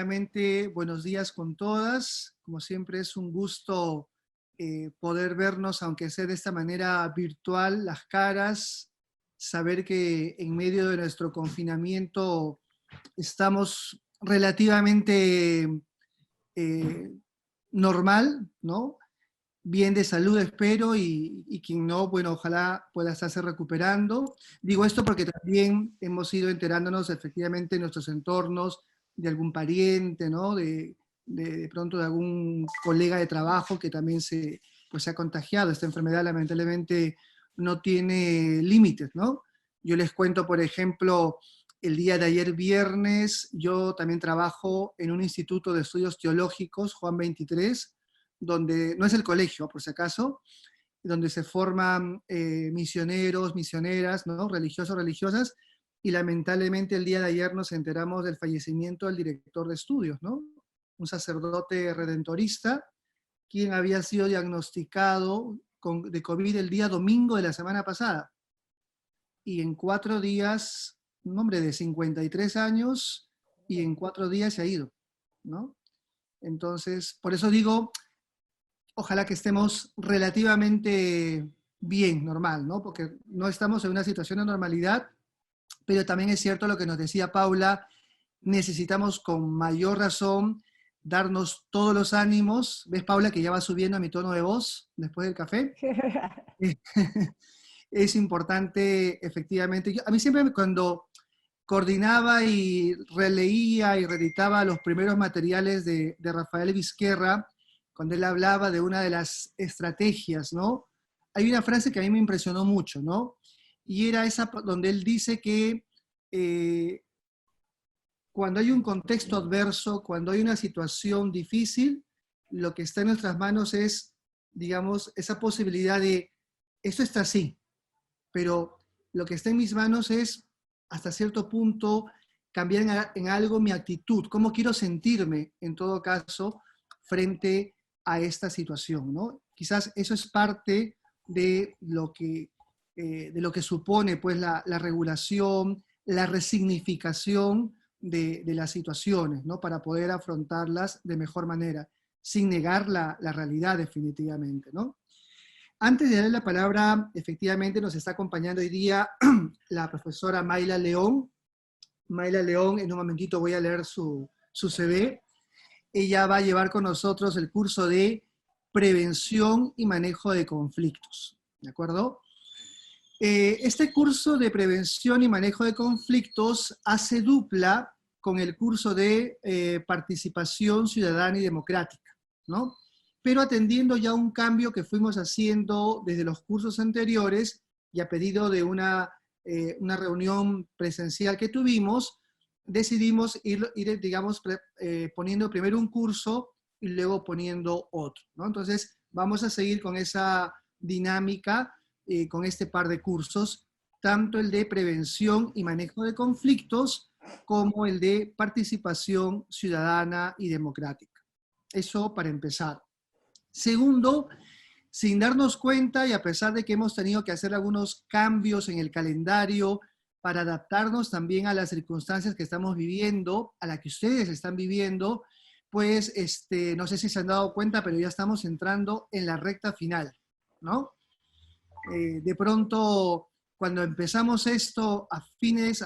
nuevamente buenos días con todas. Como siempre es un gusto poder vernos, aunque sea de esta manera virtual, las caras, saber que en medio de nuestro confinamiento estamos relativamente eh, normal, ¿no? Bien de salud, espero, y quien no, bueno, ojalá pueda estarse recuperando. Digo esto porque también hemos ido enterándonos efectivamente en nuestros entornos de algún pariente, ¿no? De pronto de algún colega de trabajo que también pues, se ha contagiado. Esta enfermedad lamentablemente no tiene límites, ¿no? Yo les cuento, por ejemplo, el día de ayer viernes, yo también trabajo en un instituto de estudios teológicos, Juan 23, donde no es el colegio, por si acaso, donde se forman misioneros, misioneras, ¿no? Religiosos, religiosas, y lamentablemente el día de ayer nos enteramos del fallecimiento del director de estudios, ¿no? Un sacerdote redentorista, quien había sido diagnosticado de COVID el día domingo de la semana pasada. Y en 4 días, un hombre de 53 años, y en 4 días se ha ido, ¿no? Entonces, por eso digo, ojalá que estemos relativamente bien, normal, ¿no? Porque no estamos en una situación de normalidad, pero también es cierto lo que nos decía Paula, necesitamos con mayor razón darnos todos los ánimos. ¿Ves, Paula, que ya va subiendo a mi tono de voz después del café? Es importante, efectivamente. A mí siempre cuando coordinaba y releía y reeditaba los primeros materiales de Rafael Vizquerra, cuando él hablaba de una de las estrategias, ¿no? Hay una frase que a mí me impresionó mucho, ¿no? Y era esa donde él dice que eh, cuando hay un contexto adverso, cuando hay una situación difícil, lo que está en nuestras manos es, digamos, esa posibilidad de, esto está así, pero lo que está en mis manos es, hasta cierto punto, cambiar en algo mi actitud, cómo quiero sentirme, en todo caso, frente a esta situación, ¿no? Quizás eso es parte de lo que supone pues, la regulación, la resignificación de las situaciones, ¿no? Para poder afrontarlas de mejor manera, sin negar la realidad definitivamente, ¿no? Antes de darle la palabra, efectivamente nos está acompañando hoy día la profesora Mayla León. Mayla León, en un momentito voy a leer su CV. Ella va a llevar con nosotros el curso de prevención y manejo de conflictos, ¿de acuerdo? Este curso de prevención y manejo de conflictos hace dupla con el curso de participación ciudadana y democrática, ¿no? Pero atendiendo ya un cambio que fuimos haciendo desde los cursos anteriores y a pedido de una reunión presencial que tuvimos, decidimos digamos, poniendo primero un curso y luego poniendo otro, ¿no? Entonces, vamos a seguir con esa dinámica, con este par de cursos, tanto el de prevención y manejo de conflictos como el de participación ciudadana y democrática. Eso para empezar. Segundo, sin darnos cuenta y a pesar de que hemos tenido que hacer algunos cambios en el calendario para adaptarnos también a las circunstancias que estamos viviendo, a las que ustedes están viviendo, pues no sé si se han dado cuenta, pero ya estamos entrando en la recta final, ¿no? De pronto, cuando empezamos esto a fines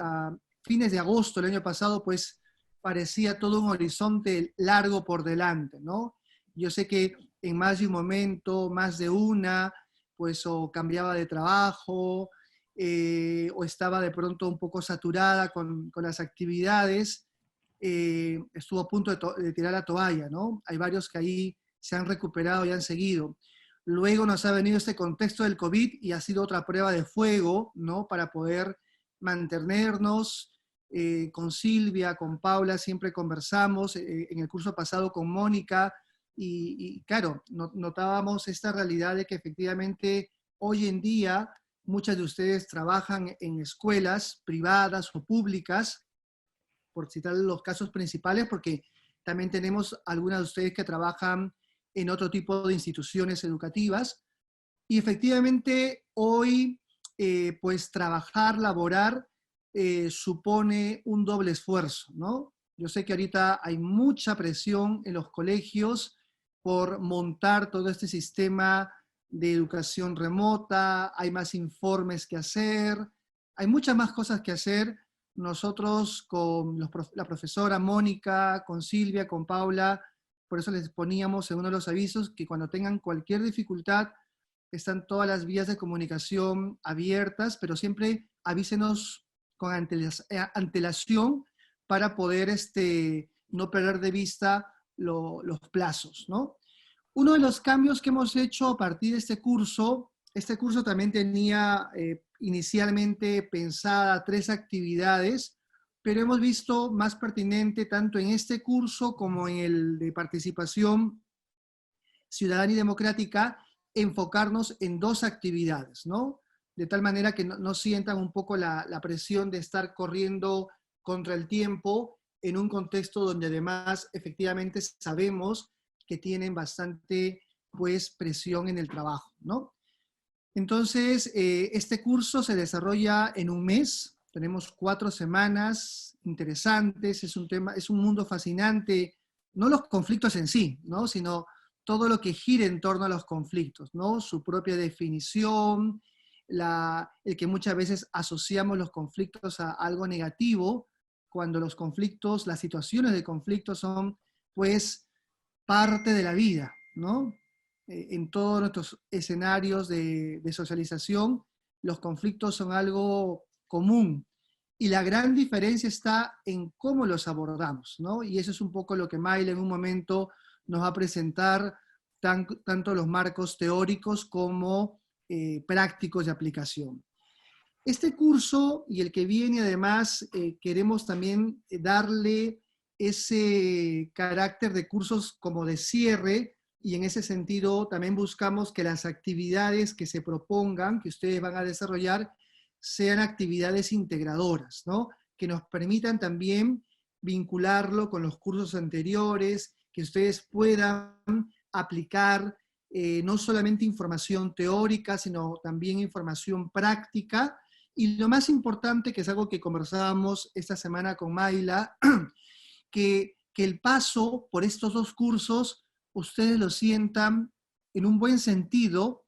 de agosto del año pasado, pues parecía todo un horizonte largo por delante, ¿no? Yo sé que en más de un momento, más de una, pues o cambiaba de trabajo, o estaba de pronto un poco saturada con las actividades, estuvo a punto de tirar la toalla, ¿no? Hay varios que ahí se han recuperado y han seguido. Luego nos ha venido este contexto del COVID y ha sido otra prueba de fuego, ¿no? Para poder mantenernos. Con Silvia, con Paula, siempre conversamos, en el curso pasado con Mónica, y claro, notábamos esta realidad de que efectivamente hoy en día muchas de ustedes trabajan en escuelas privadas o públicas, por citar los casos principales, porque también tenemos algunas de ustedes que trabajan en otro tipo de instituciones educativas. Y efectivamente hoy, pues trabajar, laborar, supone un doble esfuerzo, ¿no? Yo sé que ahorita hay mucha presión en los colegios por montar todo este sistema de educación remota, hay más informes que hacer, hay muchas más cosas que hacer. Nosotros con la profesora Mónica, con Silvia, con Paula, por eso les poníamos en uno de los avisos que cuando tengan cualquier dificultad, están todas las vías de comunicación abiertas, pero siempre avísenos con antelación para poder no perder de vista los plazos, ¿no? Uno de los cambios que hemos hecho a partir de este curso también tenía inicialmente pensada 3 actividades, pero hemos visto más pertinente tanto en este curso como en el de participación ciudadana y democrática enfocarnos en 2 actividades, ¿no? De tal manera que no sientan un poco la presión de estar corriendo contra el tiempo en un contexto donde además efectivamente sabemos que tienen bastante pues presión en el trabajo, ¿no? Entonces, este curso se desarrolla en un mes, tenemos 4 semanas interesantes, es un mundo fascinante, no los conflictos en sí, ¿no? Sino todo lo que gira en torno a los conflictos, ¿no? Su propia definición, el que muchas veces asociamos los conflictos a algo negativo, cuando los conflictos, las situaciones de conflicto son, pues, parte de la vida, ¿no? En todos nuestros escenarios de socialización, los conflictos son algo común. Y la gran diferencia está en cómo los abordamos, ¿no? Y eso es un poco lo que Mayla en un momento nos va a presentar, tanto los marcos teóricos como prácticos de aplicación. Este curso y el que viene además queremos también darle ese carácter de cursos como de cierre, y en ese sentido también buscamos que las actividades que se propongan, que ustedes van a desarrollar, sean actividades integradoras, ¿no? Que nos permitan también vincularlo con los cursos anteriores, que ustedes puedan aplicar no solamente información teórica, sino también información práctica. Y lo más importante, que es algo que conversábamos esta semana con Mayla, que el paso por estos 2 cursos, ustedes lo sientan en un buen sentido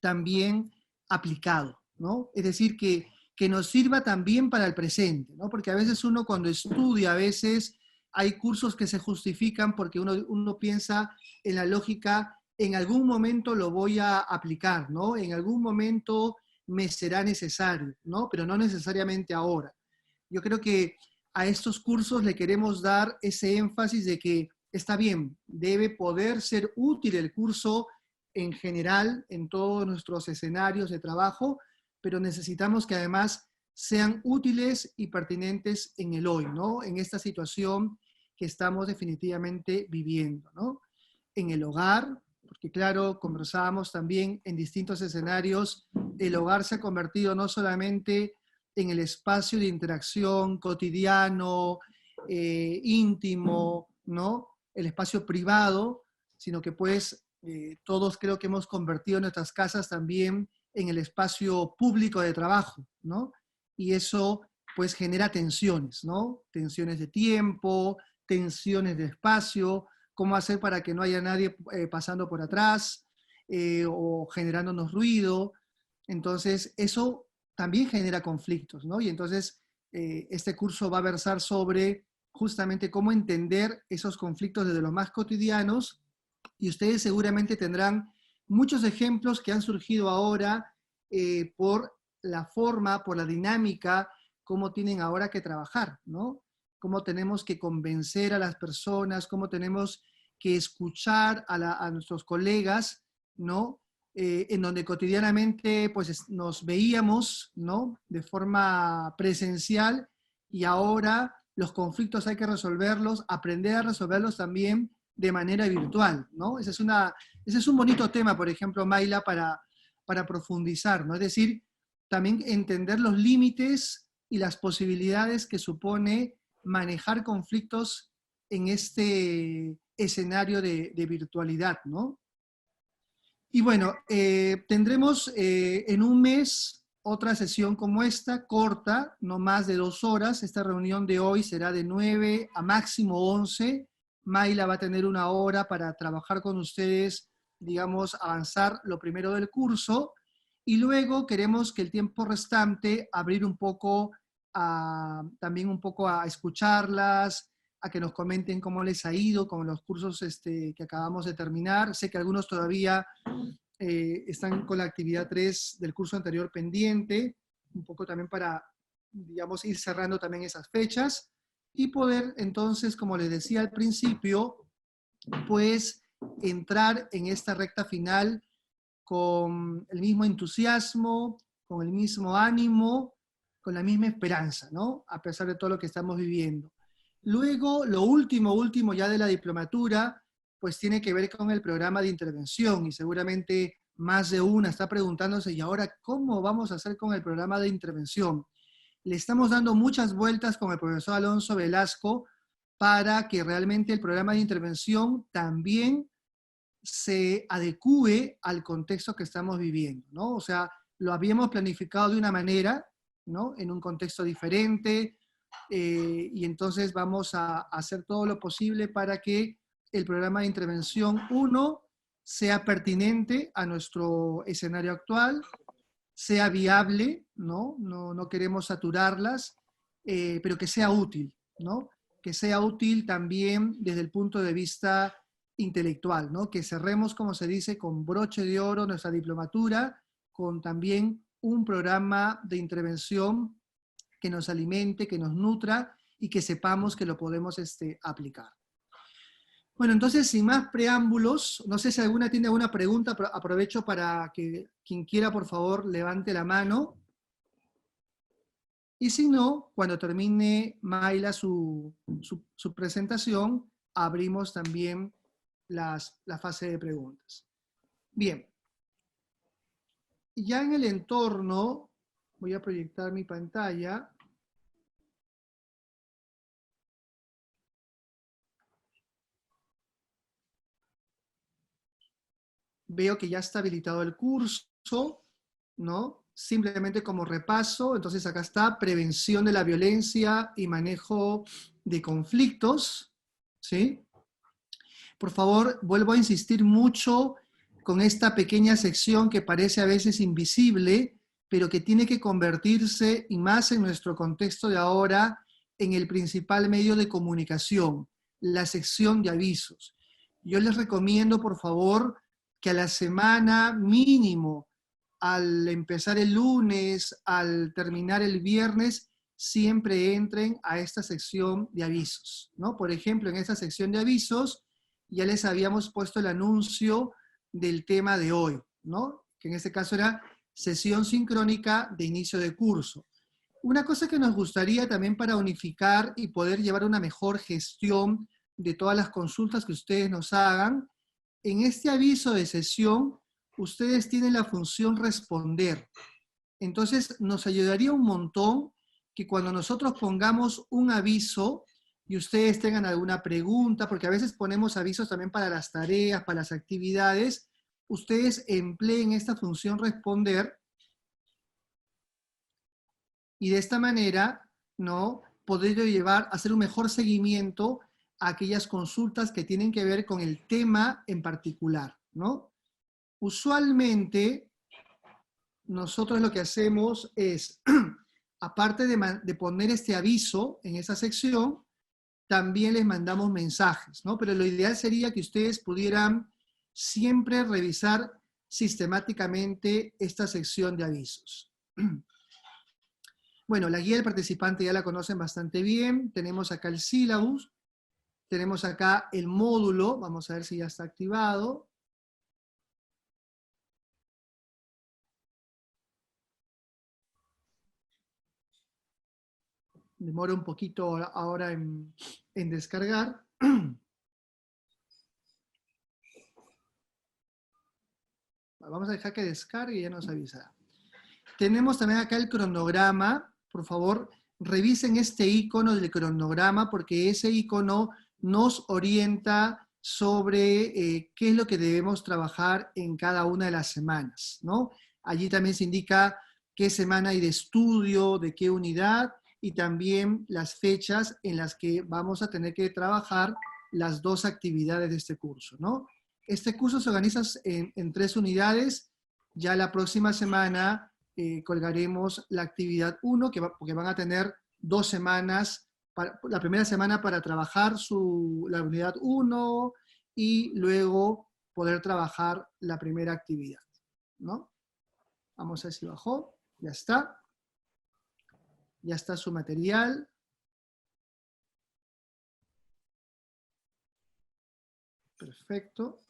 también aplicado, ¿no? Es decir, que nos sirva también para el presente, ¿no? Porque a veces uno cuando estudia, a veces hay cursos que se justifican porque uno piensa en la lógica, en algún momento lo voy a aplicar, ¿no? En algún momento me será necesario, ¿no? Pero no necesariamente ahora. Yo creo que a estos cursos le queremos dar ese énfasis de que está bien, debe poder ser útil el curso en general en todos nuestros escenarios de trabajo, pero necesitamos que además sean útiles y pertinentes en el hoy, ¿no? En esta situación que estamos definitivamente viviendo, ¿no? En el hogar, porque claro, conversábamos también en distintos escenarios, el hogar se ha convertido no solamente en el espacio de interacción cotidiano, íntimo, ¿no? El espacio privado, sino que pues todos creo que hemos convertido nuestras casas también en el espacio público de trabajo, ¿no? Y eso pues genera tensiones, ¿no? Tensiones de tiempo, tensiones de espacio, cómo hacer para que no haya nadie pasando por atrás o generándonos ruido. Entonces, eso también genera conflictos, ¿no? Y entonces, este curso va a versar sobre justamente cómo entender esos conflictos desde los más cotidianos, y ustedes seguramente tendrán muchos ejemplos que han surgido ahora por la forma, por la dinámica, cómo tienen ahora que trabajar, ¿no? Cómo tenemos que convencer a las personas, cómo tenemos que escuchar a nuestros colegas, ¿no? En donde cotidianamente pues nos veíamos, ¿no? De forma presencial, y ahora los conflictos hay que resolverlos, aprender a resolverlos también de manera virtual, ¿no? Ese es un bonito tema, por ejemplo, Mayla, para profundizar, ¿no? Es decir, también entender los límites y las posibilidades que supone manejar conflictos en este escenario de virtualidad, ¿no? Y bueno, tendremos en un mes otra sesión como esta, corta, no más de 2 horas. Esta reunión de hoy será de 9 a máximo 11. Mayla va a tener 1 hora para trabajar con ustedes, digamos, avanzar lo primero del curso. Y luego queremos que el tiempo restante abrir un poco también un poco a escucharlas, a que nos comenten cómo les ha ido con los cursos que acabamos de terminar. Sé que algunos todavía están con la actividad 3 del curso anterior pendiente, un poco también para, digamos, ir cerrando también esas fechas y poder entonces, como les decía al principio, pues entrar en esta recta final con el mismo entusiasmo, con el mismo ánimo, con la misma esperanza, ¿no? A pesar de todo lo que estamos viviendo. Luego, lo último ya de la diplomatura, pues tiene que ver con el programa de intervención y seguramente más de una está preguntándose, ¿y ahora cómo vamos a hacer con el programa de intervención? Le estamos dando muchas vueltas con el profesor Alonso Velasco para que realmente el programa de intervención también se adecúe al contexto que estamos viviendo, ¿no? O sea, lo habíamos planificado de una manera, ¿no? En un contexto diferente, y entonces vamos a hacer todo lo posible para que el programa de intervención 1 sea pertinente a nuestro escenario actual, sea viable, ¿no? No queremos saturarlas, pero que sea útil, ¿no? Que sea útil también desde el punto de vista intelectual, ¿no? Que cerremos, como se dice, con broche de oro nuestra diplomatura, con también un programa de intervención que nos alimente, que nos nutra y que sepamos que lo podemos aplicar. Bueno, entonces, sin más preámbulos, no sé si alguna tiene alguna pregunta, pero aprovecho para que quien quiera, por favor, levante la mano. Y si no, cuando termine Mayla su presentación, abrimos también la fase de preguntas. Bien. Ya en el entorno, voy a proyectar mi pantalla. Veo que ya está habilitado el curso, ¿no? Simplemente como repaso, entonces acá está prevención de la violencia y manejo de conflictos, ¿sí? Por favor, vuelvo a insistir mucho con esta pequeña sección que parece a veces invisible, pero que tiene que convertirse, y más en nuestro contexto de ahora, en el principal medio de comunicación, la sección de avisos. Yo les recomiendo, por favor, que a la semana mínimo, al empezar el lunes, al terminar el viernes, siempre entren a esta sección de avisos, ¿no? Por ejemplo, en esta sección de avisos, ya les habíamos puesto el anuncio del tema de hoy, ¿no? Que en este caso era sesión sincrónica de inicio de curso. Una cosa que nos gustaría también para unificar y poder llevar una mejor gestión de todas las consultas que ustedes nos hagan, en este aviso de sesión, ustedes tienen la función responder. Entonces, nos ayudaría un montón que cuando nosotros pongamos un aviso y ustedes tengan alguna pregunta, porque a veces ponemos avisos también para las tareas, para las actividades, ustedes empleen esta función responder y de esta manera, ¿no? Poder llevar, hacer un mejor seguimiento a aquellas consultas que tienen que ver con el tema en particular, ¿no? Usualmente, nosotros lo que hacemos es, aparte de poner este aviso en esa sección, también les mandamos mensajes, ¿no? Pero lo ideal sería que ustedes pudieran siempre revisar sistemáticamente esta sección de avisos. Bueno, la guía del participante ya la conocen bastante bien. Tenemos acá el sílabus. Tenemos acá el módulo. Vamos a ver si ya está activado. Demora un poquito ahora en descargar. Vamos a dejar que descargue y ya nos avisará. Tenemos también acá el cronograma. Por favor, revisen este icono del cronograma porque ese icono nos orienta sobre qué es lo que debemos trabajar en cada una de las semanas, ¿no? Allí también se indica qué semana hay de estudio, de qué unidad, y también las fechas en las que vamos a tener que trabajar las dos actividades de este curso, ¿no? Este curso se organiza en 3 unidades. Ya la próxima semana colgaremos la actividad 1, porque van a tener 2 semanas, la primera semana para trabajar la unidad 1 y luego poder trabajar la primera actividad, ¿no? Vamos a ver si bajó. Ya está. Ya está su material. Perfecto.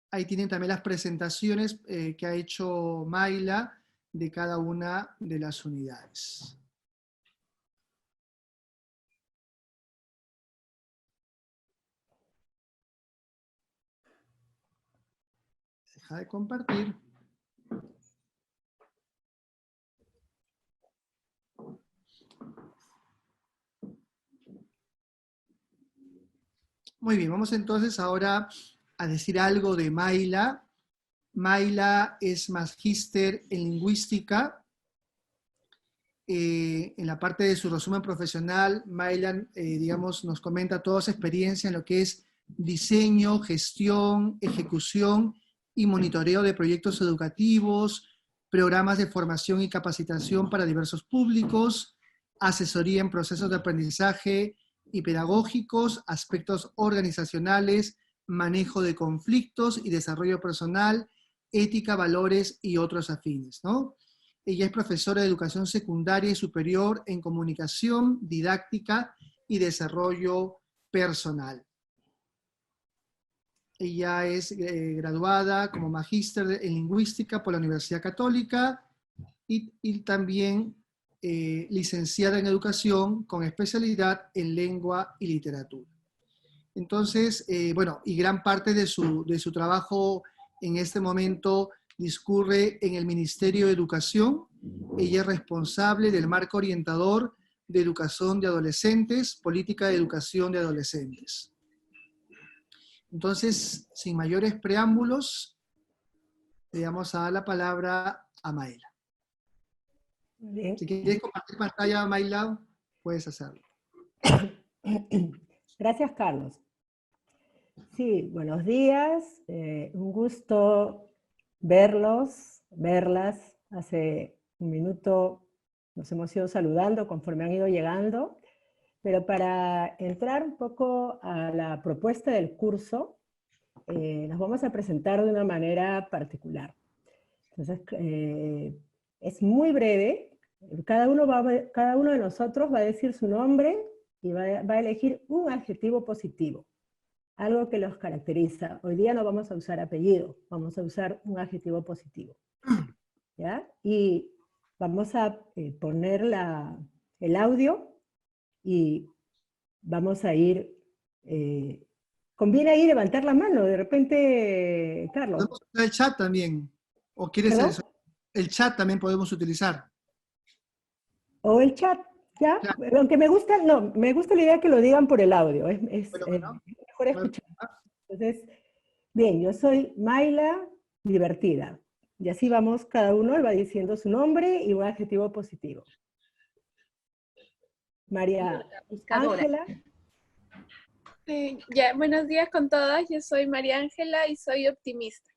Ahí tienen también las presentaciones que ha hecho Mayla de cada una de las unidades. Deja de compartir. Muy bien, vamos entonces ahora a decir algo de Mayla. Mayla es magíster en lingüística. En la parte de su resumen profesional, Mayla, digamos, nos comenta toda su experiencia en lo que es diseño, gestión, ejecución y monitoreo de proyectos educativos, programas de formación y capacitación para diversos públicos, asesoría en procesos de aprendizaje y pedagógicos, aspectos organizacionales, manejo de conflictos y desarrollo personal, ética, valores y otros afines, ¿no? Ella es profesora de educación secundaria y superior en comunicación, didáctica y desarrollo personal. Ella es graduada como magíster en lingüística por la Universidad Católica y también licenciada en educación con especialidad en lengua y literatura. Entonces, bueno, y gran parte de su trabajo en este momento discurre en el Ministerio de Educación. Ella es responsable del marco orientador de educación de adolescentes, política de educación de adolescentes. Entonces, sin mayores preámbulos, le vamos a dar la palabra a Mayla. Bien. Si quieres compartir pantalla, Mayla, puedes hacerlo. Gracias, Carlos. Sí, buenos días. Un gusto verlas. Hace un minuto nos hemos ido saludando conforme han ido llegando, pero para entrar un poco a la propuesta del curso, nos vamos a presentar de una manera particular. Entonces, es muy breve. Cada uno de nosotros va a decir su nombre y va a elegir un adjetivo positivo, algo que los caracteriza. Hoy día no vamos a usar apellido, vamos a usar un adjetivo positivo, ¿ya? Y vamos a poner el audio y vamos a ir... conviene ahí levantar la mano, de repente, Carlos. Podemos usar el chat también. ¿O quieres eso? El chat también podemos utilizar. O el chat, ¿ya? Claro. Aunque me gusta la idea que lo digan por el audio, es Bueno, mejor escuchar. Entonces, bien, yo soy Mayla Divertida. Y así vamos, cada uno va diciendo su nombre y un adjetivo positivo. María Ángela. Buenos días con todas, yo soy María Ángela y soy optimista.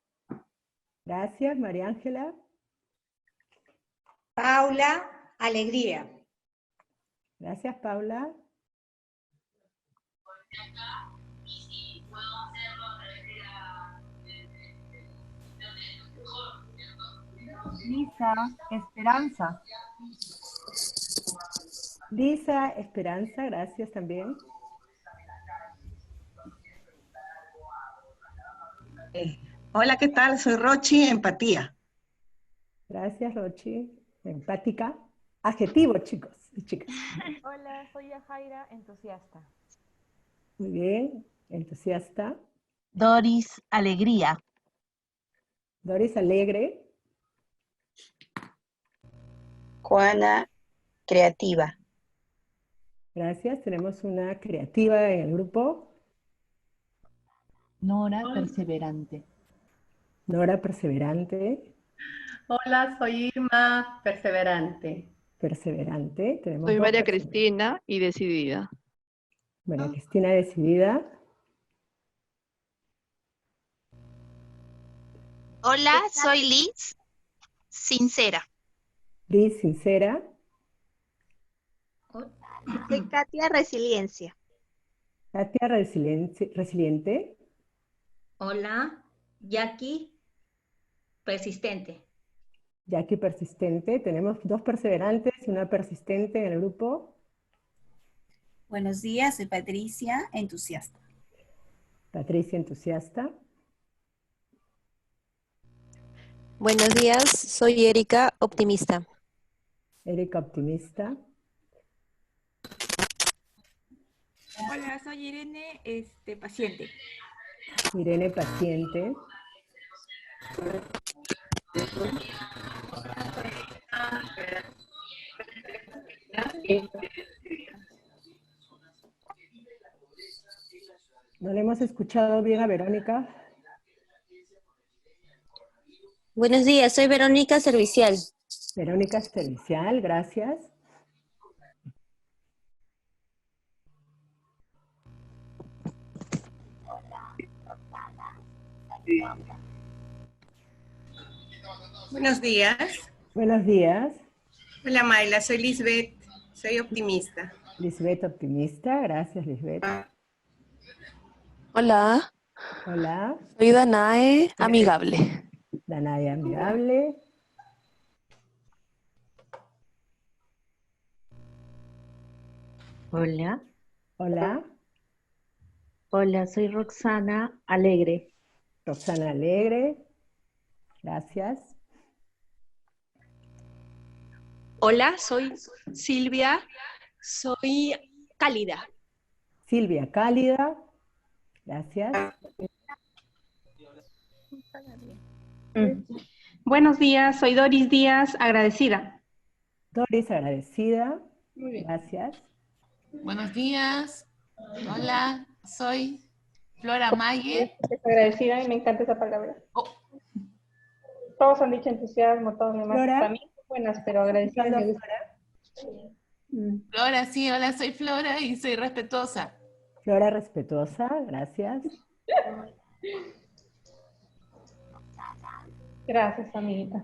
Gracias, María Ángela. Paula, alegría. Gracias, Paula. Lisa, esperanza. Lisa, esperanza, gracias también. Hola, ¿qué tal? Soy Rochi, empatía. Gracias, Rochi. Empática. Adjetivo, chicos y chicas. Hola, soy Yajaira, entusiasta. Muy bien, entusiasta. Doris, alegría. Doris, alegre. Juana, creativa. Gracias, tenemos una creativa en el grupo. Nora, perseverante. Nora, perseverante. Hola, soy Irma, perseverante. Perseverante. Tenemos Soy dos María perseverantes. Cristina y decidida. María Cristina decidida. Hola, soy Liz, sincera. Liz, sincera. Soy Katia, resiliencia. Katia, resiliente. Hola, Jackie, persistente. Jackie, persistente. Tenemos dos perseverantes y una persistente en el grupo. Buenos días, soy Patricia, entusiasta. Patricia, entusiasta. Buenos días, soy Erika, optimista. Erika, optimista. Hola, soy Irene, paciente. Irene, paciente. No le hemos escuchado bien a Verónica. Buenos días, soy Verónica, servicial. Verónica, servicial, gracias. Buenos días. Buenos días. Hola Mayla, soy Lisbeth, soy optimista. Lisbeth, optimista, gracias Lisbeth. Hola. Hola. Soy Danae, amigable. Danae, amigable. Hola. Hola. Hola, soy Roxana, alegre. Roxana, alegre. Gracias. Hola, soy Silvia, soy cálida. Silvia, cálida. Gracias. Buenos días, soy Doris Díaz, agradecida. Doris, agradecida. Muy bien. Gracias. Buenos días. Hola, soy Flora Mayer. Es agradecida y me encanta esa palabra. Todos han dicho entusiasmo, todos demás. Flora. Para mí son buenas, pero agradecida me gusta. Flora, sí, hola, soy Flora y soy respetuosa. Flora, respetuosa, gracias. Gracias, amiguita.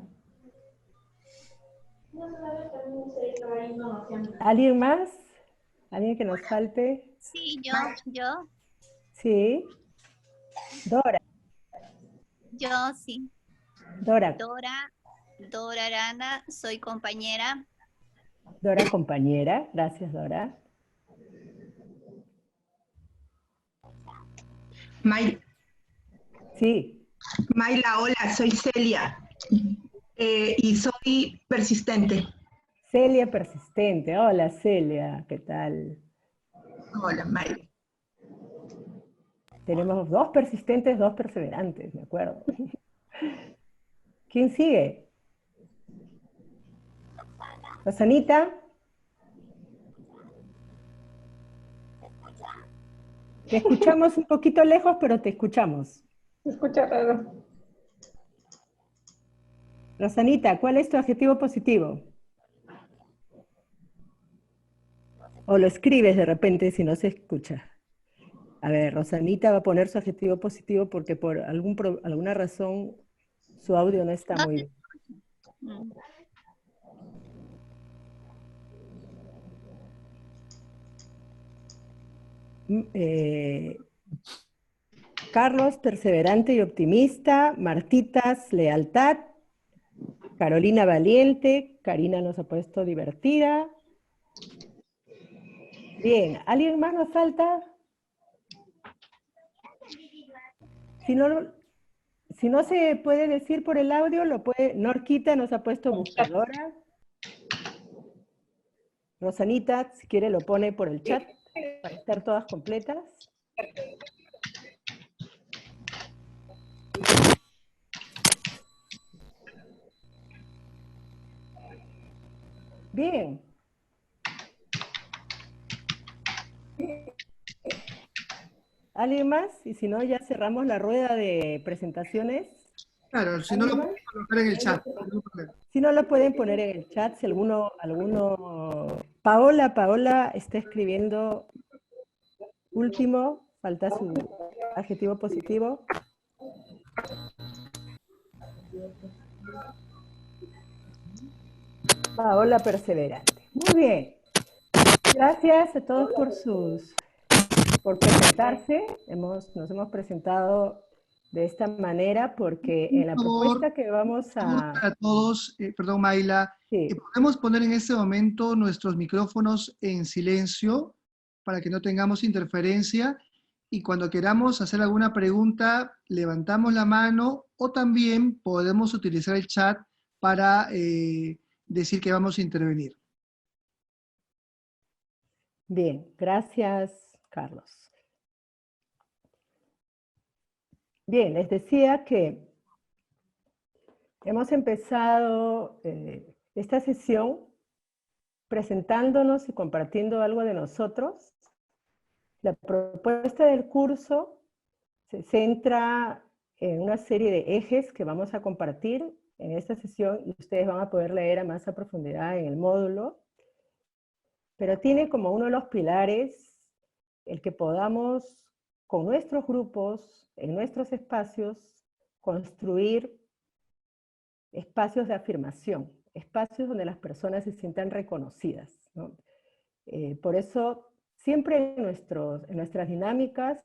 ¿Alguien más? ¿Alguien que nos falte? Sí, yo. Sí. Dora. Yo sí. Dora. Dora Arana, soy compañera. Dora, compañera. Gracias, Dora. Sí. Mayla, hola, soy Celia y soy persistente. Celia, persistente. Hola, Celia, ¿qué tal? Hola, Mayla. Tenemos dos persistentes, dos perseverantes, me acuerdo. ¿Quién sigue? Rosanita. Te escuchamos un poquito lejos, pero te escuchamos. Se escucha raro. Rosanita, ¿cuál es tu adjetivo positivo? O lo escribes de repente si no se escucha. A ver, Rosanita va a poner su adjetivo positivo porque por alguna razón su audio no está muy bien. Carlos, perseverante y optimista. Martitas, lealtad. Carolina, valiente. Karina nos ha puesto divertida. Bien, ¿alguien más nos falta? Si no se puede decir por el audio, lo puede. Norquita nos ha puesto buscadora. Rosanita, si quiere, lo pone por el chat para estar todas completas. Bien. ¿Alguien más? Y si no, ya cerramos la rueda de presentaciones. Claro, si no lo pueden colocar en el chat. Si no lo pueden poner en el chat, si alguno... Paola está escribiendo último, falta su adjetivo positivo. Paola perseverante. Muy bien. Gracias a todos por presentarse. Nos hemos presentado de esta manera porque en la propuesta que vamos a... Para todos, perdón Mayla, podemos poner en este momento nuestros micrófonos en silencio para que no tengamos interferencia, y cuando queramos hacer alguna pregunta levantamos la mano, o también podemos utilizar el chat para decir que vamos a intervenir. Bien, gracias Carlos. Bien, les decía que hemos empezado esta sesión presentándonos y compartiendo algo de nosotros. La propuesta del curso se centra en una serie de ejes que vamos a compartir en esta sesión y ustedes van a poder leer a más a profundidad en el módulo. Pero tiene como uno de los pilares el que podamos, con nuestros grupos, en nuestros espacios, construir espacios de afirmación, espacios donde las personas se sientan reconocidas, ¿no? Por eso, siempre en nuestras dinámicas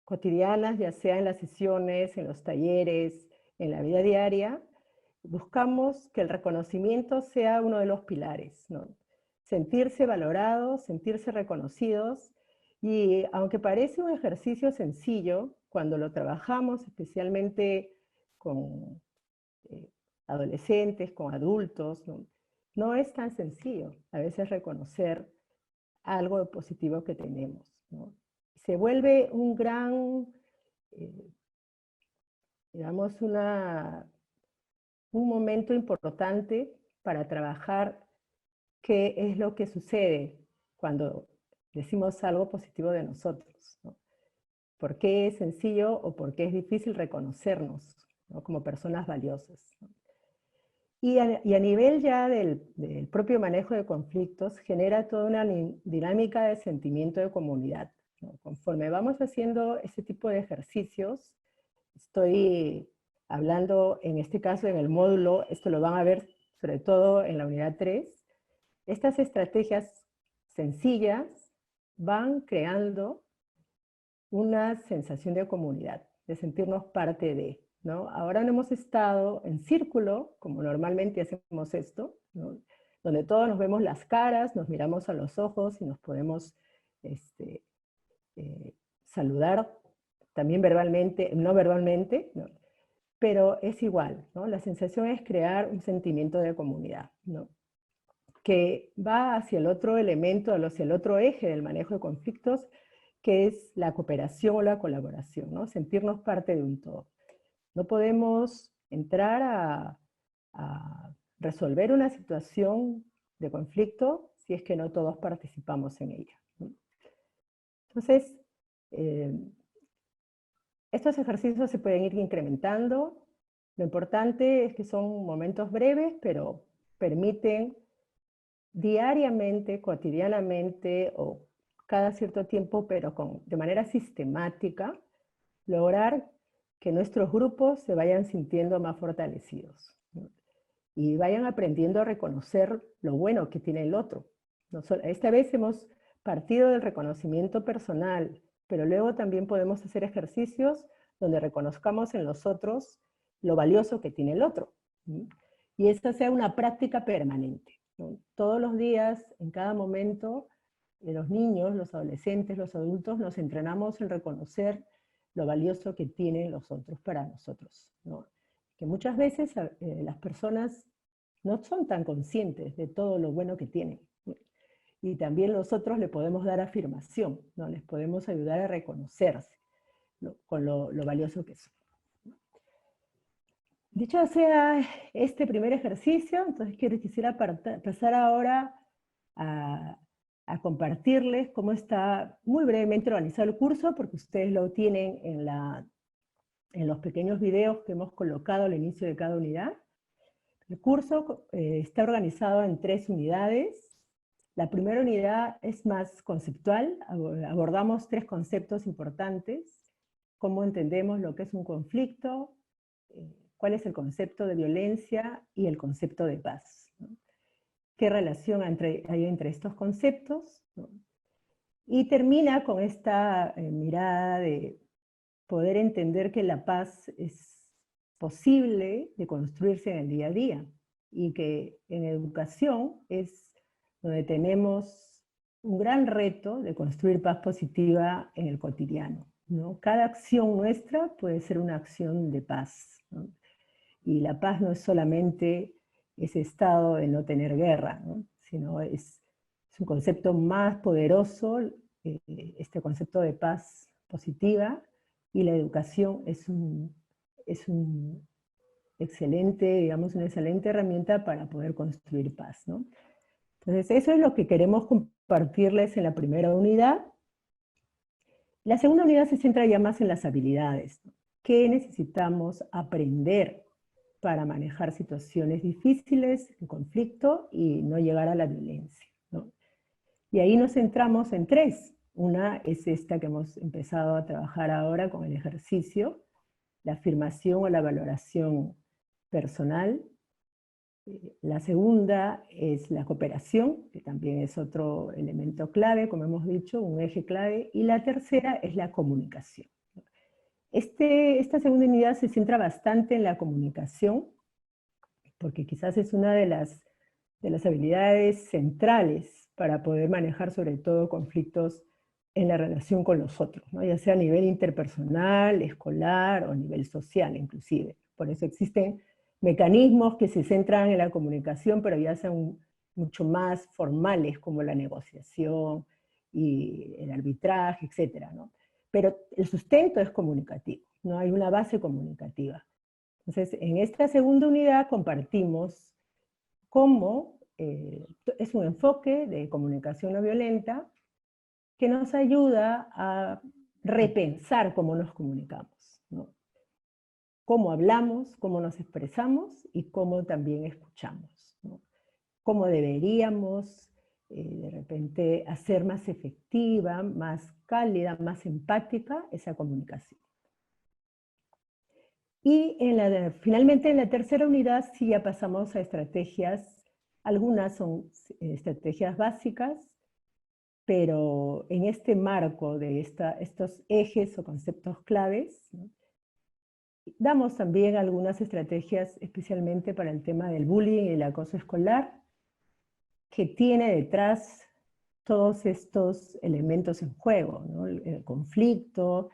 cotidianas, ya sea en las sesiones, en los talleres, en la vida diaria, buscamos que el reconocimiento sea uno de los pilares, ¿no? Sentirse valorados, sentirse reconocidos, y aunque parece un ejercicio sencillo, cuando lo trabajamos especialmente con adolescentes, con adultos, no es tan sencillo a veces reconocer algo positivo que tenemos, ¿no? Se vuelve un gran, digamos, un momento importante para trabajar qué es lo que sucede cuando decimos algo positivo de nosotros, ¿no? ¿Por qué es sencillo o por qué es difícil reconocernos, ¿no?, como personas valiosas, ¿no? Y a nivel ya del propio manejo de conflictos, genera toda una dinámica de sentimiento de comunidad, ¿no? Conforme vamos haciendo ese tipo de ejercicios, estoy hablando en este caso en el módulo, esto lo van a ver sobre todo en la unidad 3, estas estrategias sencillas van creando una sensación de comunidad, de sentirnos parte de, ¿no? Ahora no hemos estado en círculo, como normalmente hacemos esto, ¿no?, donde todos nos vemos las caras, nos miramos a los ojos y nos podemos saludar también verbalmente, no verbalmente, ¿no?, pero es igual, ¿no? La sensación es crear un sentimiento de comunidad, ¿no?, que va hacia el otro elemento, hacia el otro eje del manejo de conflictos, que es la cooperación o la colaboración, ¿no? Sentirnos parte de un todo. No podemos entrar a resolver una situación de conflicto si es que no todos participamos en ella, ¿no? Entonces, estos ejercicios se pueden ir incrementando. Lo importante es que son momentos breves, pero permiten diariamente, cotidianamente o cada cierto tiempo, pero de manera sistemática, lograr que nuestros grupos se vayan sintiendo más fortalecidos, ¿no?, y vayan aprendiendo a reconocer lo bueno que tiene el otro. Esta vez hemos partido del reconocimiento personal, pero luego también podemos hacer ejercicios donde reconozcamos en los otros lo valioso que tiene el otro, ¿no?, y esta sea una práctica permanente, ¿no? Todos los días, en cada momento, los niños, los adolescentes, los adultos, nos entrenamos en reconocer lo valioso que tienen los otros para nosotros, ¿no? Que muchas veces las personas no son tan conscientes de todo lo bueno que tienen, ¿no? Y también nosotros le podemos dar afirmación, ¿no? Les podemos ayudar a reconocerse, ¿no?, con lo valioso que son. Dicho sea este primer ejercicio, entonces quisiera pasar ahora a compartirles cómo está muy brevemente organizado el curso, porque ustedes lo tienen en en los pequeños videos que hemos colocado al inicio de cada unidad. El curso está organizado en 3 unidades. La primera unidad es más conceptual, abordamos 3 conceptos importantes: cómo entendemos lo que es un conflicto, cuál es el concepto de violencia y el concepto de paz, ¿no? ¿Qué relación hay entre estos conceptos, ¿no? Y termina con esta mirada de poder entender que la paz es posible de construirse en el día a día, y que en educación es donde tenemos un gran reto de construir paz positiva en el cotidiano, ¿no? Cada acción nuestra puede ser una acción de paz, ¿no? Y la paz no es solamente ese estado de no tener guerra, ¿no? Sino es un concepto más poderoso, este concepto de paz positiva, y la educación es un excelente, digamos, una excelente herramienta para poder construir paz, ¿no? Entonces, eso es lo que queremos compartirles en la primera unidad. La segunda unidad se centra ya más en las habilidades, ¿no? ¿Qué necesitamos aprender para manejar situaciones difíciles, en conflicto, y no llegar a la violencia, ¿no? Y ahí nos centramos en 3. Una es esta que hemos empezado a trabajar ahora con el ejercicio, la afirmación o la valoración personal. La segunda es la cooperación, que también es otro elemento clave, como hemos dicho, un eje clave. Y la tercera es la comunicación. Esta segunda unidad se centra bastante en la comunicación, porque quizás es una de las habilidades centrales para poder manejar sobre todo conflictos en la relación con los otros, ¿no? Ya sea a nivel interpersonal, escolar o a nivel social inclusive. Por eso existen mecanismos que se centran en la comunicación, pero ya son mucho más formales, como la negociación y el arbitraje, etc., ¿no? Pero el sustento es comunicativo, ¿no? Hay una base comunicativa. Entonces, en esta segunda unidad compartimos cómo es un enfoque de comunicación no violenta que nos ayuda a repensar cómo nos comunicamos, ¿no? Cómo hablamos, cómo nos expresamos y cómo también escuchamos, ¿no? Cómo deberíamos de repente hacer más efectiva, más cálida, más empática esa comunicación. Y finalmente en la tercera unidad sí ya pasamos a estrategias. Algunas son estrategias básicas, pero en este marco de estos ejes o conceptos claves, ¿no? Damos también algunas estrategias especialmente para el tema del bullying y el acoso escolar, que tiene detrás todos estos elementos en juego, ¿no? El conflicto,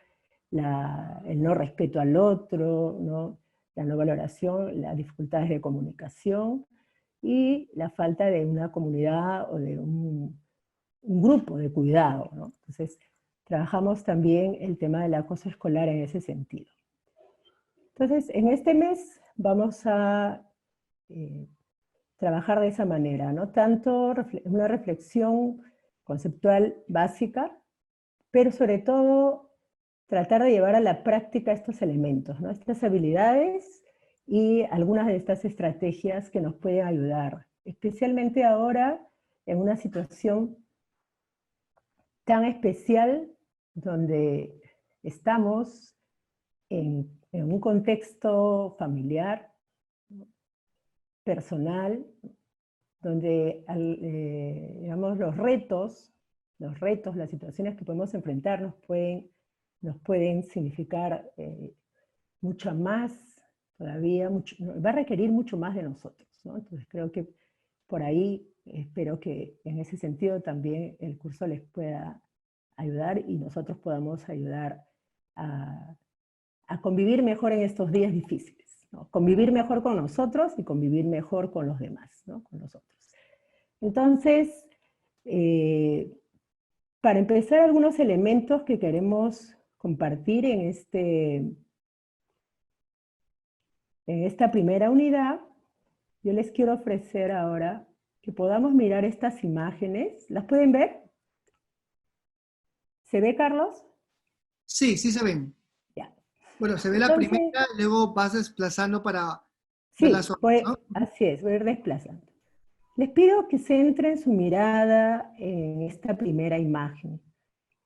el no respeto al otro, ¿no? La no valoración, las dificultades de comunicación y la falta de una comunidad o de un grupo de cuidado, ¿no? Entonces, trabajamos también el tema del acoso escolar en ese sentido. Entonces, en este mes vamos a trabajar de esa manera, ¿no? Tanto una reflexión conceptual básica, pero sobre todo tratar de llevar a la práctica estos elementos, ¿no? Estas habilidades y algunas de estas estrategias que nos pueden ayudar, especialmente ahora en una situación tan especial donde estamos en un contexto familiar, personal, donde digamos, los retos, las situaciones que podemos enfrentar nos pueden significar mucho más, todavía, va a requerir mucho más de nosotros, ¿no? Entonces creo que por ahí espero que en ese sentido también el curso les pueda ayudar y nosotros podamos ayudar a convivir mejor en estos días difíciles, ¿no? Convivir mejor con nosotros y convivir mejor con los demás, ¿no? Con nosotros. Entonces, para empezar, algunos elementos que queremos compartir en esta primera unidad, yo les quiero ofrecer ahora que podamos mirar estas imágenes. ¿Las pueden ver? ¿Se ve, Carlos? Sí, sí se ven. Ya. Bueno, se ve la Entonces, primera, luego vas desplazando para ver sí, las otras, ¿no? así es, voy a ir desplazando. Les pido que centren su mirada en esta primera imagen.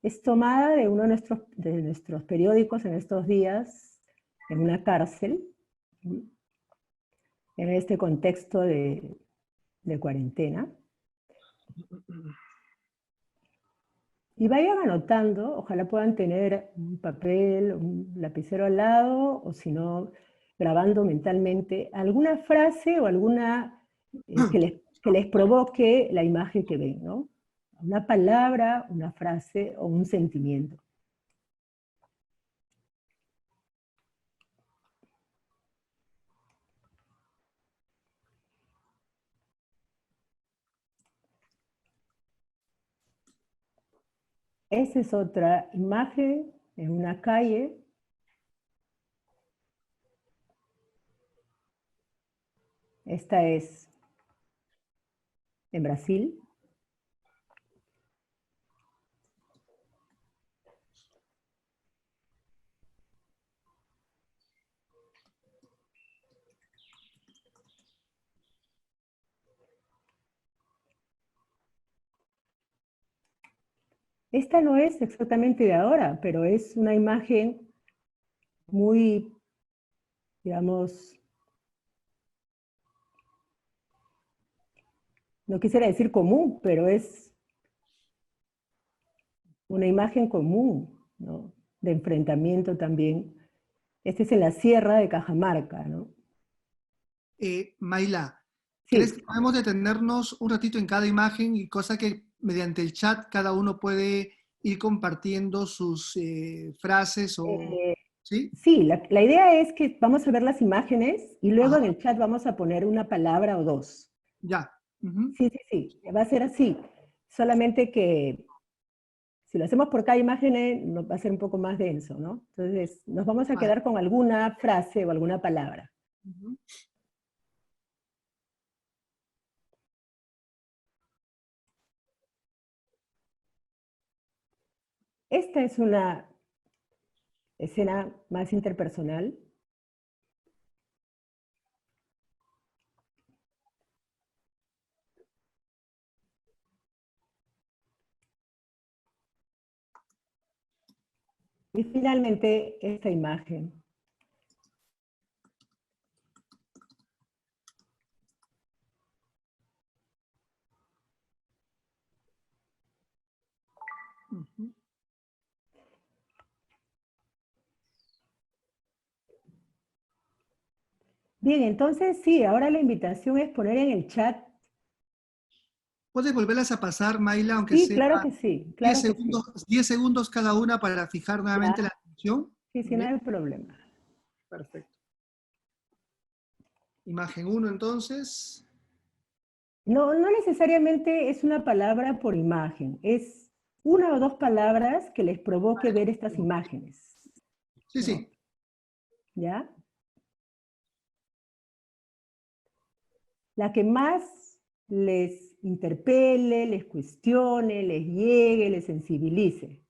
Es tomada de uno de nuestros periódicos en estos días, en una cárcel, en este contexto de cuarentena. Y vayan anotando, ojalá puedan tener un papel, un lapicero al lado, o si no, grabando mentalmente alguna frase o alguna que les provoque la imagen que ven, ¿no? Una palabra, una frase o un sentimiento. Esa es otra imagen en una calle. Esta es en Brasil. Esta no es exactamente de ahora, pero es una imagen muy, digamos, no quisiera decir común, pero es una imagen común, ¿no? De enfrentamiento también. Este es en la Sierra de Cajamarca, ¿no? Mayla, Sí. ¿crees que podemos detenernos un ratito en cada imagen y cosa que mediante el chat cada uno puede ir compartiendo sus frases o... ¿Sí? Sí, la idea es que vamos a ver las imágenes y luego Ajá. en el chat vamos a poner una palabra o dos. Ya. Ujú. Sí, sí, sí, va a ser así. Solamente que si lo hacemos por cada imagen va a ser un poco más denso, ¿no? Entonces nos vamos a Vale. quedar con alguna frase o alguna palabra. Ujú. Esta es una escena más interpersonal. Y finalmente esta imagen. Ujú. Bien, entonces sí, ahora la invitación es poner en el chat. ¿Puedes volverlas a pasar, Mayla, aunque Sí, sea claro que sí, 10 claro que sí. segundos, 10 segundos cada una para fijar nuevamente la atención? Sí, sí, no hay problema. Perfecto. Imagen 1 entonces. No, no necesariamente es una palabra por imagen, es una o dos palabras que les provoque ver estas imágenes. Sí, ¿no? sí. ¿Ya? La que más les interpele, les cuestione, les llegue, les sensibilice.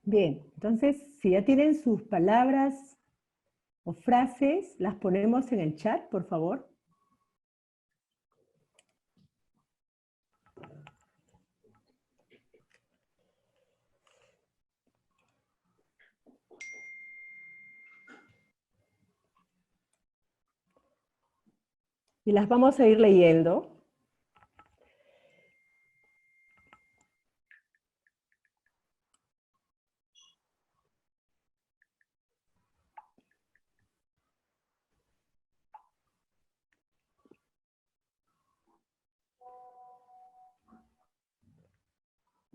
Bien, entonces, si ya tienen sus palabras o frases, las ponemos en el chat, por favor. Y las vamos a ir leyendo.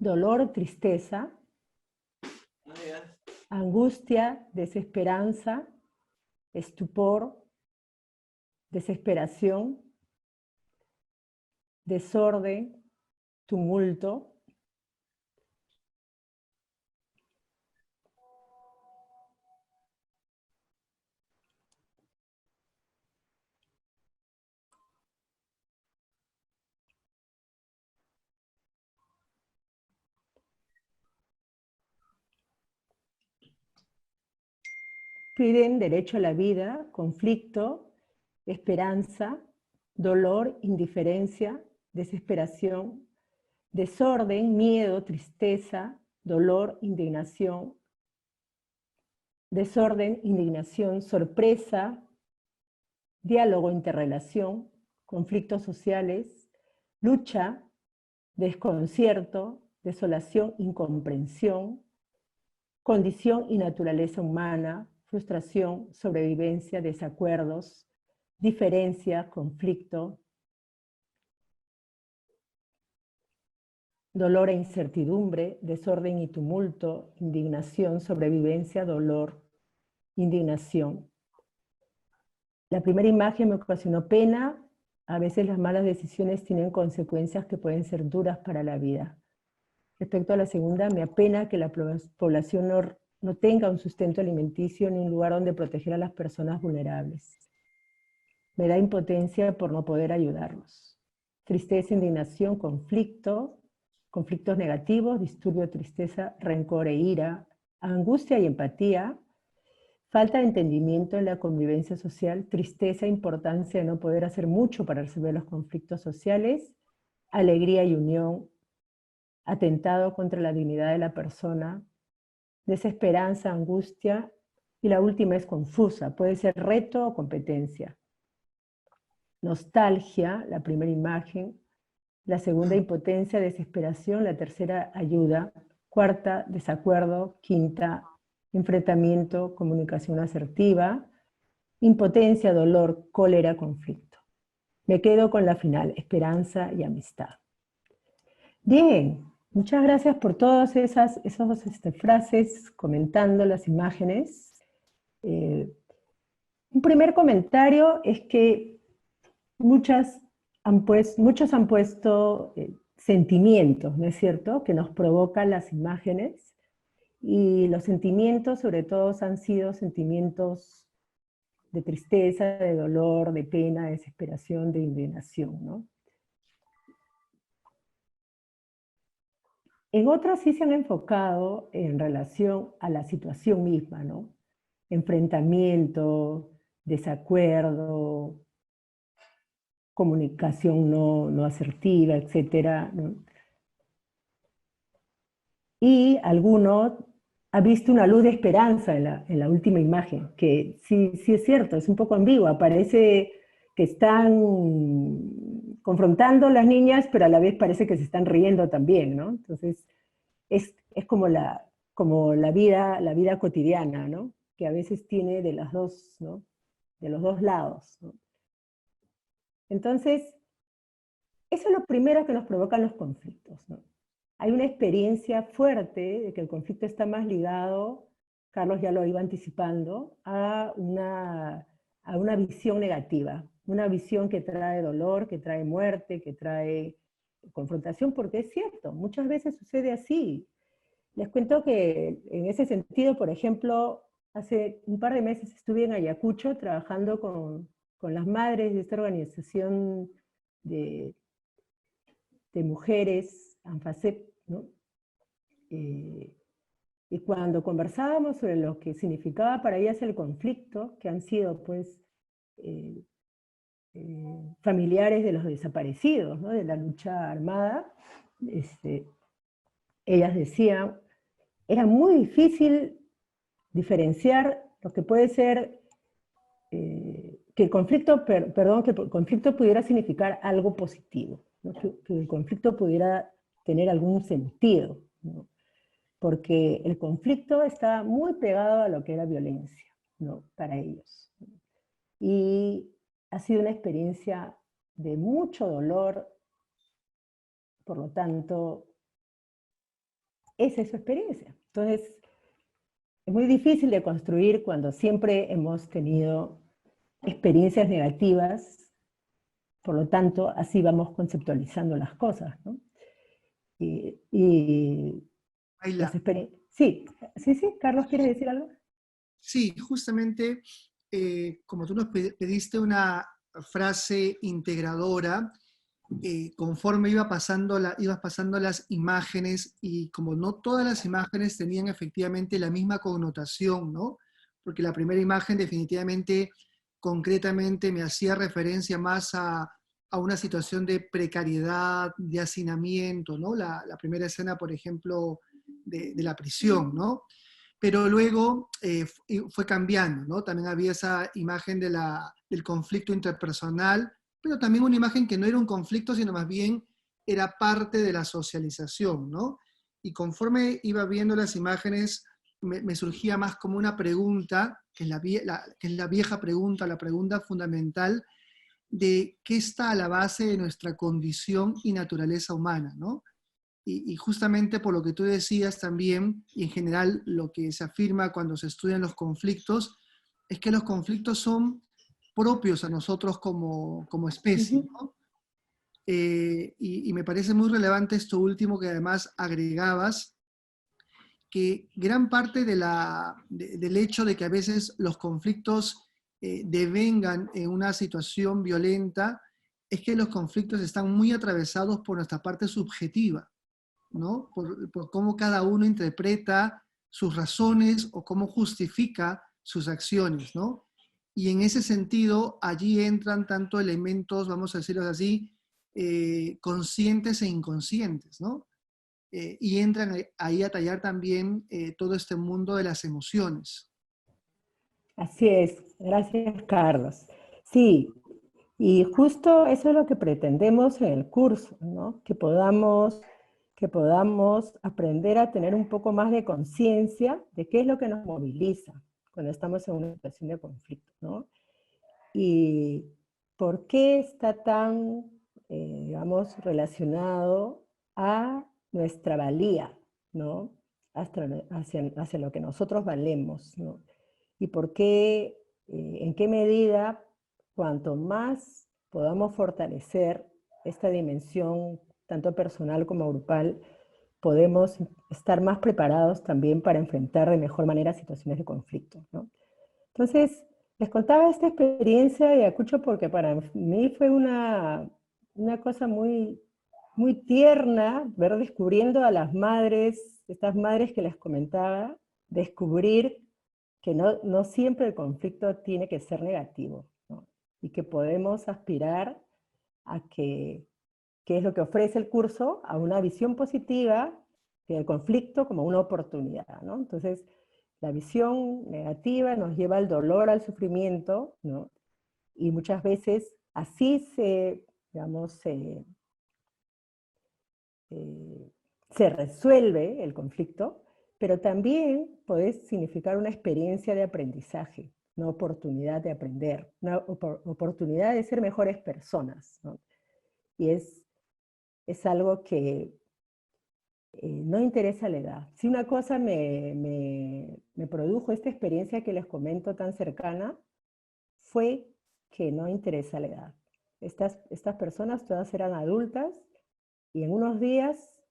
dolor, tristeza, angustia, desesperanza, estupor, desesperación, desorden, tumulto, piden derecho a la vida, conflicto, esperanza, dolor, indiferencia, desesperación, desorden, miedo, tristeza, dolor, indignación, desorden, indignación, sorpresa, diálogo, interrelación, conflictos sociales, lucha, desconcierto, desolación, incomprensión, condición y naturaleza humana, frustración, sobrevivencia, desacuerdos, diferencia, conflicto, dolor e incertidumbre, desorden y tumulto, indignación, sobrevivencia, dolor, indignación. La primera imagen me ocasionó pena. A veces las malas decisiones tienen consecuencias que pueden ser duras para la vida. Respecto a la segunda, me apena que la población no tenga un sustento alimenticio ni un lugar donde proteger a las personas vulnerables. Me da impotencia por no poder ayudarlos. Tristeza, indignación, conflicto, conflictos negativos, disturbio, tristeza, rencor e ira, angustia y empatía, falta de entendimiento en la convivencia social, tristeza, importancia de no poder hacer mucho para resolver los conflictos sociales, alegría y unión, atentado contra la dignidad de la persona, desesperanza, angustia, y la última es confusa, puede ser reto o competencia. Nostalgia, la primera imagen, la segunda impotencia, desesperación, la tercera ayuda, cuarta desacuerdo, quinta enfrentamiento, comunicación asertiva, impotencia, dolor, cólera, conflicto. Me quedo con la final, esperanza y amistad. Bien, muchas gracias por todas esas frases comentando las imágenes. Un primer comentario es que muchos han puesto sentimientos, ¿no es cierto?, que nos provocan las imágenes, y los sentimientos sobre todo han sido sentimientos de tristeza, de dolor, de pena, de desesperación, de indignación, ¿no? En otras sí se han enfocado en relación a la situación misma, ¿no? Enfrentamiento, desacuerdo, comunicación no asertiva, etc., ¿no? Y alguno ha visto una luz de esperanza en la última imagen, que sí es cierto, es un poco ambigua, parece que están confrontando a las niñas, pero a la vez parece que se están riendo también, ¿no? Entonces, es como la vida cotidiana, ¿no? Que a veces tiene de las dos, ¿no? De los dos lados, ¿no? Entonces, eso es lo primero que nos provocan los conflictos, ¿no? Hay una experiencia fuerte de que el conflicto está más ligado, Carlos ya lo iba anticipando, a una visión negativa, una visión que trae dolor, que trae muerte, que trae confrontación, porque es cierto, muchas veces sucede así. Les cuento que en ese sentido, por ejemplo, hace un par de meses estuve en Ayacucho trabajando con las madres de esta organización de mujeres, ANFACEP, ¿no? Y cuando conversábamos sobre lo que significaba para ellas el conflicto, que han sido pues familiares de los desaparecidos, ¿no? De la lucha armada, ellas decían, era muy difícil diferenciar lo que puede ser, que el conflicto, que el conflicto pudiera significar algo positivo, ¿no? Que el conflicto pudiera tener algún sentido, ¿no? Porque el conflicto está muy pegado a lo que era violencia, ¿no? Para ellos. Y ha sido una experiencia de mucho dolor, por lo tanto, esa es su experiencia. Entonces, es muy difícil de construir cuando siempre hemos tenido experiencias negativas, por lo tanto, así vamos conceptualizando las cosas, ¿no? Y las experiencias... Sí, Carlos, ¿quieres decir algo? Sí, justamente, como tú nos pediste una frase integradora, conforme ibas pasando las imágenes, y como no todas las imágenes tenían efectivamente la misma connotación, ¿no? Porque la primera imagen definitivamente, concretamente, me hacía referencia más a una situación de precariedad, de hacinamiento, ¿no? La primera escena, por ejemplo, de la prisión, ¿no? Pero luego fue cambiando, ¿no? También había esa imagen del conflicto interpersonal, pero también una imagen que no era un conflicto, sino más bien era parte de la socialización, ¿no? Y conforme iba viendo las imágenes, me surgía más como una pregunta, que es la vieja pregunta, la pregunta fundamental de qué está a la base de nuestra condición y naturaleza humana, ¿no? Y justamente por lo que tú decías también, y en general lo que se afirma cuando se estudian los conflictos, es que los conflictos son propios a nosotros como especie, ¿no? Y me parece muy relevante esto último que además agregabas, que gran parte del hecho de que a veces los conflictos devengan en una situación violenta, es que los conflictos están muy atravesados por nuestra parte subjetiva, ¿no? Por cómo cada uno interpreta sus razones o cómo justifica sus acciones, ¿no? Y en ese sentido, allí entran tanto elementos, vamos a decirlo así, conscientes e inconscientes, ¿no? Y entran ahí a tallar también todo este mundo de las emociones. Así es, gracias Carlos. Sí, y justo eso es lo que pretendemos en el curso, ¿no? Que podamos aprender a tener un poco más de conciencia de qué es lo que nos moviliza cuando estamos en una situación de conflicto, ¿no? Y por qué está tan, digamos, relacionado a nuestra valía, ¿no? Hacia lo que nosotros valemos, ¿no? Y por qué, en qué medida, cuanto más podamos fortalecer esta dimensión, tanto personal como grupal, podemos estar más preparados también para enfrentar de mejor manera situaciones de conflicto, ¿no? Entonces, les contaba esta experiencia de Ayacucho porque para mí fue una cosa muy, muy tierna ver descubriendo a las madres, estas madres que les comentaba, descubrir que no siempre el conflicto tiene que ser negativo, ¿no? Y que podemos aspirar a que es lo que ofrece el curso, a una visión positiva del conflicto como una oportunidad, ¿no? Entonces, la visión negativa nos lleva al dolor, al sufrimiento, ¿no? Y muchas veces así se resuelve el conflicto, pero también puede significar una experiencia de aprendizaje, una oportunidad de aprender, una oportunidad de ser mejores personas, ¿no? Y es algo que no interesa la edad. Si una cosa me produjo esta experiencia que les comento tan cercana, fue que no interesa la edad. Estas personas todas eran adultas y en unos días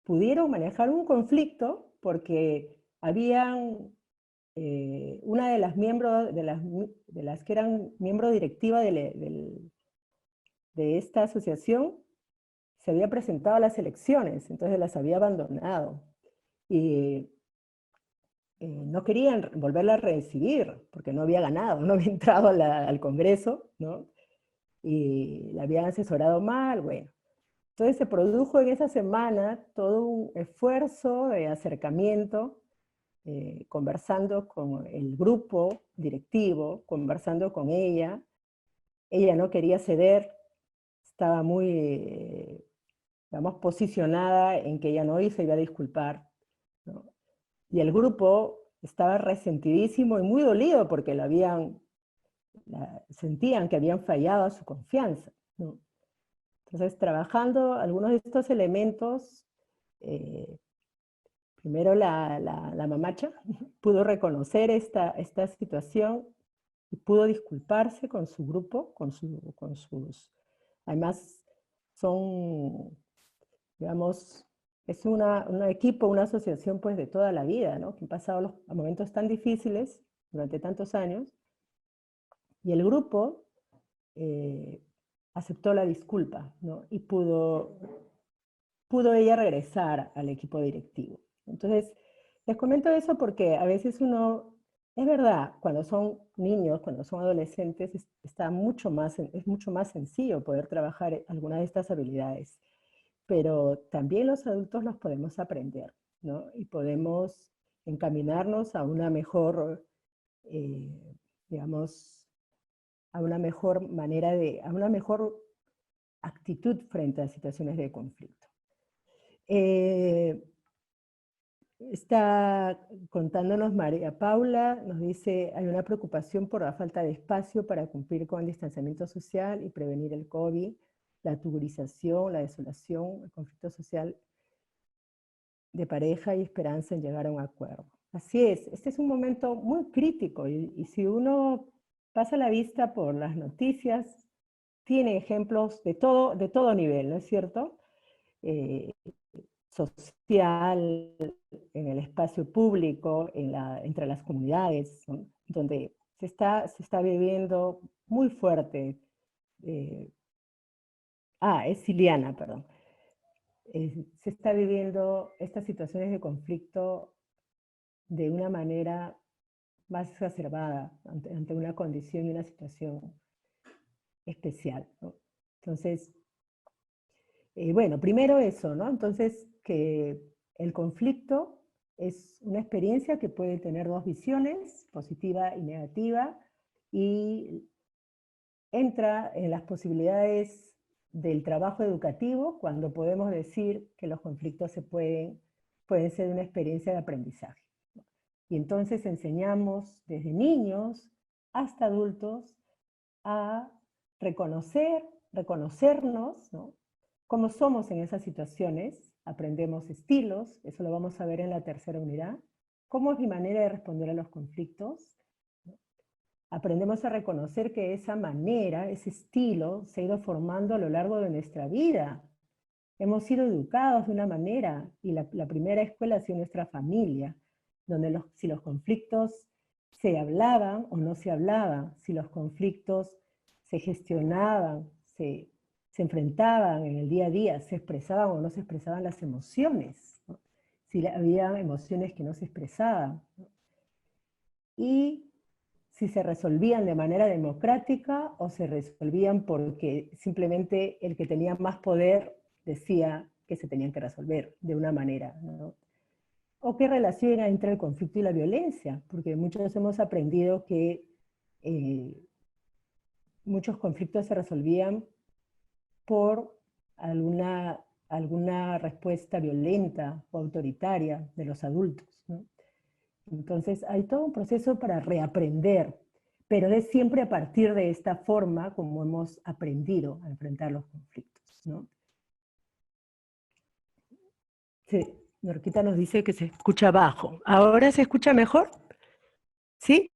pudieron manejar un conflicto porque habían una de las miembros, de las que eran miembro directiva de esta asociación, se había presentado a las elecciones, entonces las había abandonado. Y no querían volverla a recibir, porque no había ganado, no había entrado al Congreso, ¿no? Y la habían asesorado mal, bueno. Entonces se produjo en esa semana todo un esfuerzo de acercamiento, conversando con el grupo directivo, conversando con ella. Ella no quería ceder, estaba muy, digamos, posicionada en que ella no se iba a disculpar, ¿no? Y el grupo estaba resentidísimo y muy dolido porque sentían que habían fallado a su confianza, ¿no? Entonces, trabajando algunos de estos elementos, primero la mamacha pudo reconocer esta situación y pudo disculparse con su grupo, con sus... Además, son, digamos, es un equipo, una asociación pues de toda la vida, ¿no? Que han pasado los momentos tan difíciles durante tantos años, y el grupo aceptó la disculpa, ¿no? Y pudo ella regresar al equipo directivo. Entonces, les comento eso porque a veces uno, es verdad, cuando son niños, cuando son adolescentes, es mucho más sencillo poder trabajar algunas de estas habilidades. Pero también los adultos los podemos aprender, ¿no? Y podemos encaminarnos a una mejor, digamos, a una mejor manera a una mejor actitud frente a situaciones de conflicto. Está contándonos María Paula, nos dice, hay una preocupación por la falta de espacio para cumplir con el distanciamiento social y prevenir el COVID, la tugurización, la desolación, el conflicto social de pareja y esperanza en llegar a un acuerdo. Así es, este es un momento muy crítico y si uno pasa la vista por las noticias, tiene ejemplos de todo nivel, ¿no es cierto? Social, en el espacio público, entre las comunidades, ¿no? Donde se está viviendo muy fuerte. Es Ciliana, perdón. Se está viviendo estas situaciones de conflicto de una manera más exacerbada ante una condición y una situación especial, ¿no? Entonces, bueno, primero eso, ¿no? Entonces, que el conflicto es una experiencia que puede tener dos visiones, positiva y negativa, y entra en las posibilidades del trabajo educativo cuando podemos decir que los conflictos pueden ser una experiencia de aprendizaje. Y entonces enseñamos desde niños hasta adultos a reconocernos, ¿no? Cómo somos en esas situaciones, aprendemos estilos, eso lo vamos a ver en la tercera unidad, cómo es mi manera de responder a los conflictos. Aprendemos a reconocer que esa manera, ese estilo, se ha ido formando a lo largo de nuestra vida. Hemos sido educados de una manera, y la primera escuela ha sido nuestra familia, donde si los conflictos se hablaban o no se hablaban, si los conflictos se gestionaban, se enfrentaban en el día a día, se expresaban o no se expresaban las emociones, ¿no? Si había emociones que no se expresaban, ¿no? Y si se resolvían de manera democrática o se resolvían porque simplemente el que tenía más poder decía que se tenían que resolver de una manera, ¿no? O qué relación hay entre el conflicto y la violencia, porque muchos hemos aprendido que muchos conflictos se resolvían por alguna respuesta violenta o autoritaria de los adultos, ¿no? Entonces hay todo un proceso para reaprender, pero es siempre a partir de esta forma como hemos aprendido a enfrentar los conflictos, ¿no? Sí, Norquita nos dice que se escucha bajo. ¿Ahora se escucha mejor? ¿Sí?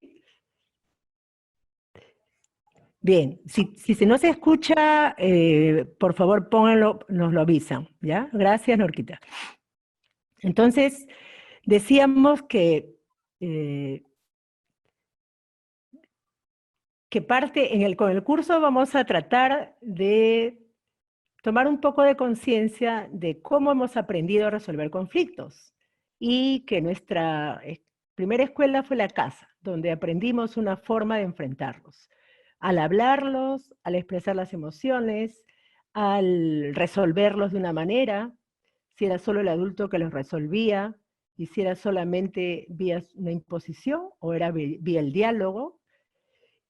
Bien, si no se escucha, por favor pónganlo, nos lo avisan, ¿ya? Gracias, Norquita. Entonces, decíamos que con el curso vamos a tratar de tomar un poco de conciencia de cómo hemos aprendido a resolver conflictos y que nuestra primera escuela fue la casa, donde aprendimos una forma de enfrentarlos. Al hablarlos, al expresar las emociones, al resolverlos de una manera, si era solo el adulto que los resolvía, y si era solamente vía una imposición o era vía el diálogo.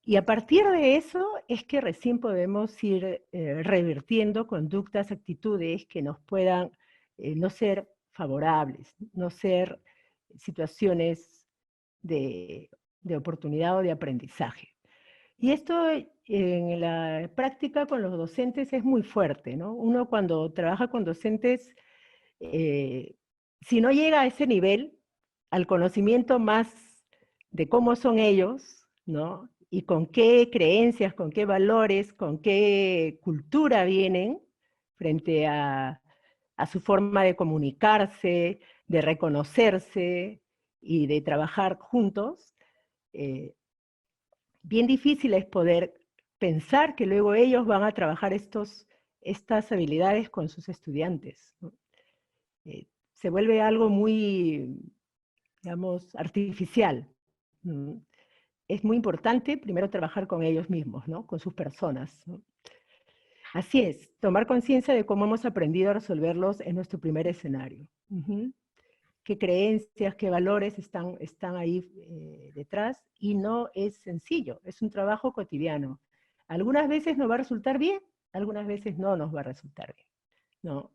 Y a partir de eso es que recién podemos ir revirtiendo conductas, actitudes que nos puedan no ser favorables, no ser situaciones de oportunidad o de aprendizaje. Y esto en la práctica con los docentes es muy fuerte, ¿no? Uno cuando trabaja con docentes si no llega a ese nivel, al conocimiento más de cómo son ellos, ¿no? Y con qué creencias, con qué valores, con qué cultura vienen frente a su forma de comunicarse, de reconocerse y de trabajar juntos, bien difícil es poder pensar que luego ellos van a trabajar estas habilidades con sus estudiantes, ¿no? Se vuelve algo muy, digamos, artificial. Es muy importante primero trabajar con ellos mismos, ¿no? Con sus personas, ¿no? Así es, tomar conciencia de cómo hemos aprendido a resolverlos en nuestro primer escenario. Qué creencias, qué valores están ahí detrás, y no es sencillo, es un trabajo cotidiano. Algunas veces nos va a resultar bien, algunas veces no nos va a resultar bien, ¿no?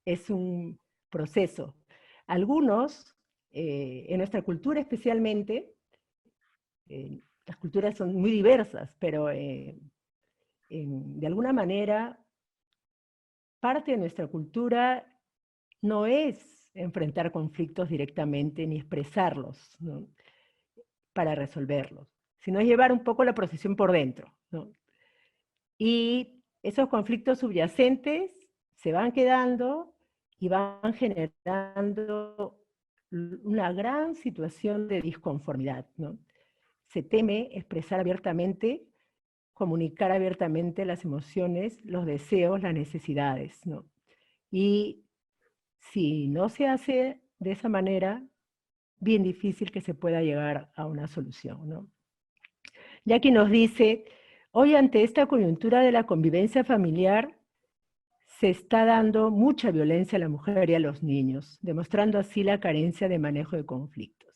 Es un proceso. Algunos, en nuestra cultura especialmente, las culturas son muy diversas, pero de alguna manera, parte de nuestra cultura no es enfrentar conflictos directamente ni expresarlos, ¿no? Para resolverlos, sino llevar un poco la procesión por dentro, ¿no? Y esos conflictos subyacentes se van quedando y van generando una gran situación de disconformidad, ¿no? Se teme expresar abiertamente, comunicar abiertamente las emociones, los deseos, las necesidades, ¿no? Y si no se hace de esa manera, bien difícil que se pueda llegar a una solución, ¿no? Jackie nos dice, hoy ante esta coyuntura de la convivencia familiar, se está dando mucha violencia a la mujer y a los niños, demostrando así la carencia de manejo de conflictos.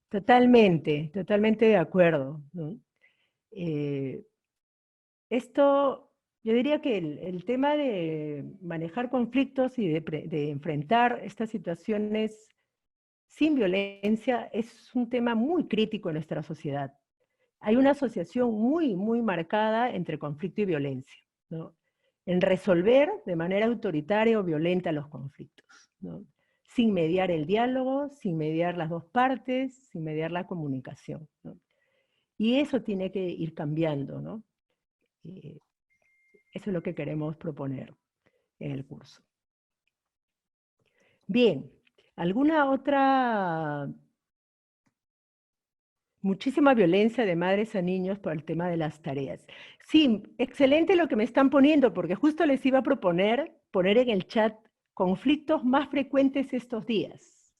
Totalmente, totalmente de acuerdo, ¿no? Esto, yo diría que el tema de manejar conflictos y de enfrentar estas situaciones sin violencia es un tema muy crítico en nuestra sociedad. Hay una asociación muy, muy marcada entre conflicto y violencia, ¿no? En resolver de manera autoritaria o violenta los conflictos, ¿no? Sin mediar el diálogo, sin mediar las dos partes, sin mediar la comunicación, ¿no? Y eso tiene que ir cambiando, ¿no? Eso es lo que queremos proponer en el curso. Bien, ¿alguna otra? Muchísima violencia de madres a niños por el tema de las tareas. Sí, excelente lo que me están poniendo, porque justo les iba a proponer poner en el chat conflictos más frecuentes estos días,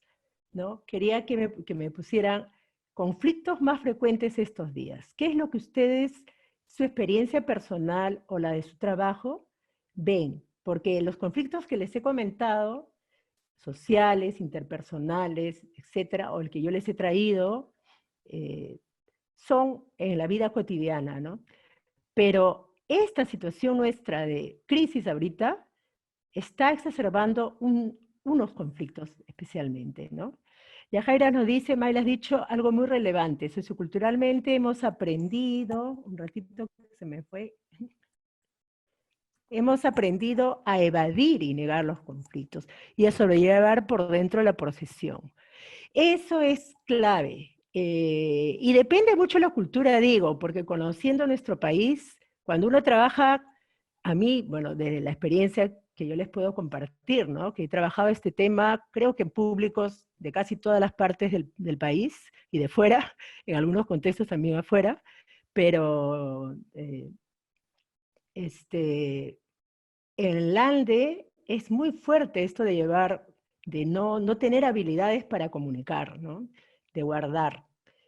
¿no? Quería que me pusieran conflictos más frecuentes estos días. ¿Qué es lo que ustedes, su experiencia personal o la de su trabajo, ven? Porque los conflictos que les he comentado, sociales, interpersonales, etcétera, o el que yo les he traído, son en la vida cotidiana, ¿no? Pero esta situación nuestra de crisis ahorita está exacerbando unos conflictos especialmente, ¿no? Yajaira nos dice, Mayla, has dicho algo muy relevante, socioculturalmente hemos aprendido, un ratito que se me fue, hemos aprendido a evadir y negar los conflictos, y a sobrellevar por dentro la procesión. Eso es clave. Y depende mucho de la cultura, digo, porque conociendo nuestro país, cuando uno trabaja, a mí, bueno, de la experiencia que yo les puedo compartir, ¿no? Que he trabajado este tema, creo que en públicos de casi todas las partes del país y de fuera, en algunos contextos también afuera, pero en el ANDE es muy fuerte esto de llevar, de no tener habilidades para comunicar, ¿no? De guardar.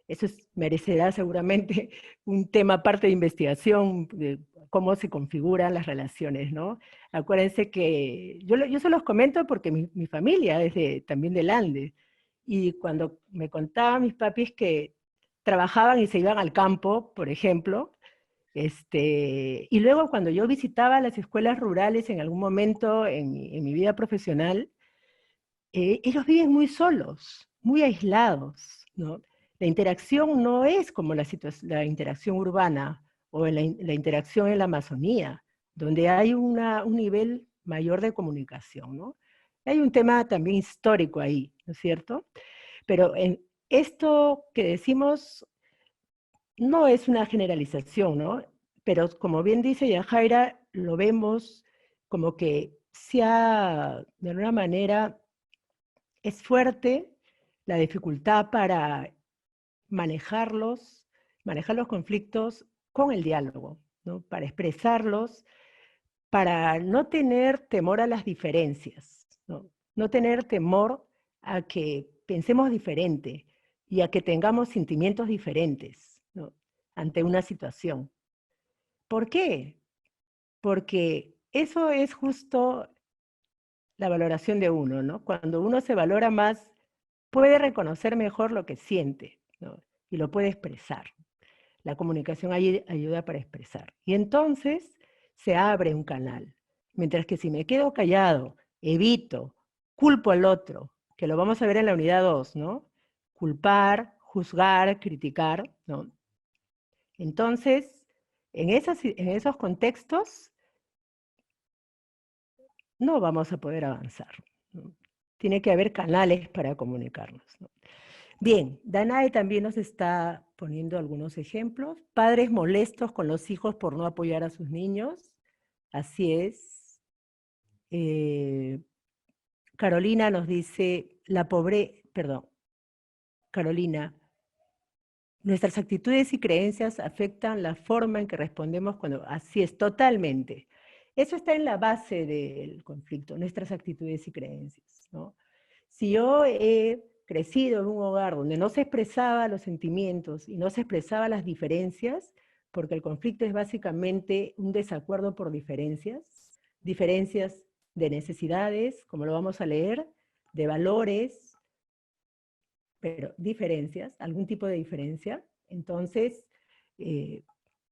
Eso merecerá seguramente un tema aparte de investigación, de cómo se configuran las relaciones, ¿no? Acuérdense que, yo se los comento porque mi familia es también del Ande, y cuando me contaban mis papis que trabajaban y se iban al campo, por ejemplo, y luego cuando yo visitaba las escuelas rurales en algún momento en mi vida profesional, ellos viven muy solos, muy aislados, ¿no? La interacción no es como la interacción urbana o la interacción en la Amazonía, donde hay un nivel mayor de comunicación, ¿no? Hay un tema también histórico ahí, ¿no es cierto? Pero en esto que decimos no es una generalización, ¿no? Pero como bien dice Yajaira, lo vemos como que de alguna manera, es fuerte la dificultad para manejar los conflictos con el diálogo, ¿no? Para expresarlos, para no tener temor a las diferencias, ¿no? No tener temor a que pensemos diferente y a que tengamos sentimientos diferentes, ¿no? Ante una situación. ¿Por qué? Porque eso es justo la valoración de uno, ¿no? Cuando uno se valora más, puede reconocer mejor lo que siente, ¿no? Y lo puede expresar. La comunicación ayuda para expresar. Y entonces se abre un canal. Mientras que si me quedo callado, evito, culpo al otro, que lo vamos a ver en la unidad 2, ¿no? Culpar, juzgar, criticar, ¿no? Entonces, en esos contextos, no vamos a poder avanzar, ¿no? Tiene que haber canales para comunicarnos, ¿no? Bien, Danae también nos está poniendo algunos ejemplos. Padres molestos con los hijos por no apoyar a sus niños. Así es. Carolina nos dice, Carolina, nuestras actitudes y creencias afectan la forma en que respondemos cuando... Así es, totalmente. Eso está en la base del conflicto, nuestras actitudes y creencias, ¿no? Si yo he crecido en un hogar donde no se expresaba los sentimientos y no se expresaba las diferencias, porque el conflicto es básicamente un desacuerdo por diferencias de necesidades, como lo vamos a leer, de valores, pero diferencias, algún tipo de diferencia, entonces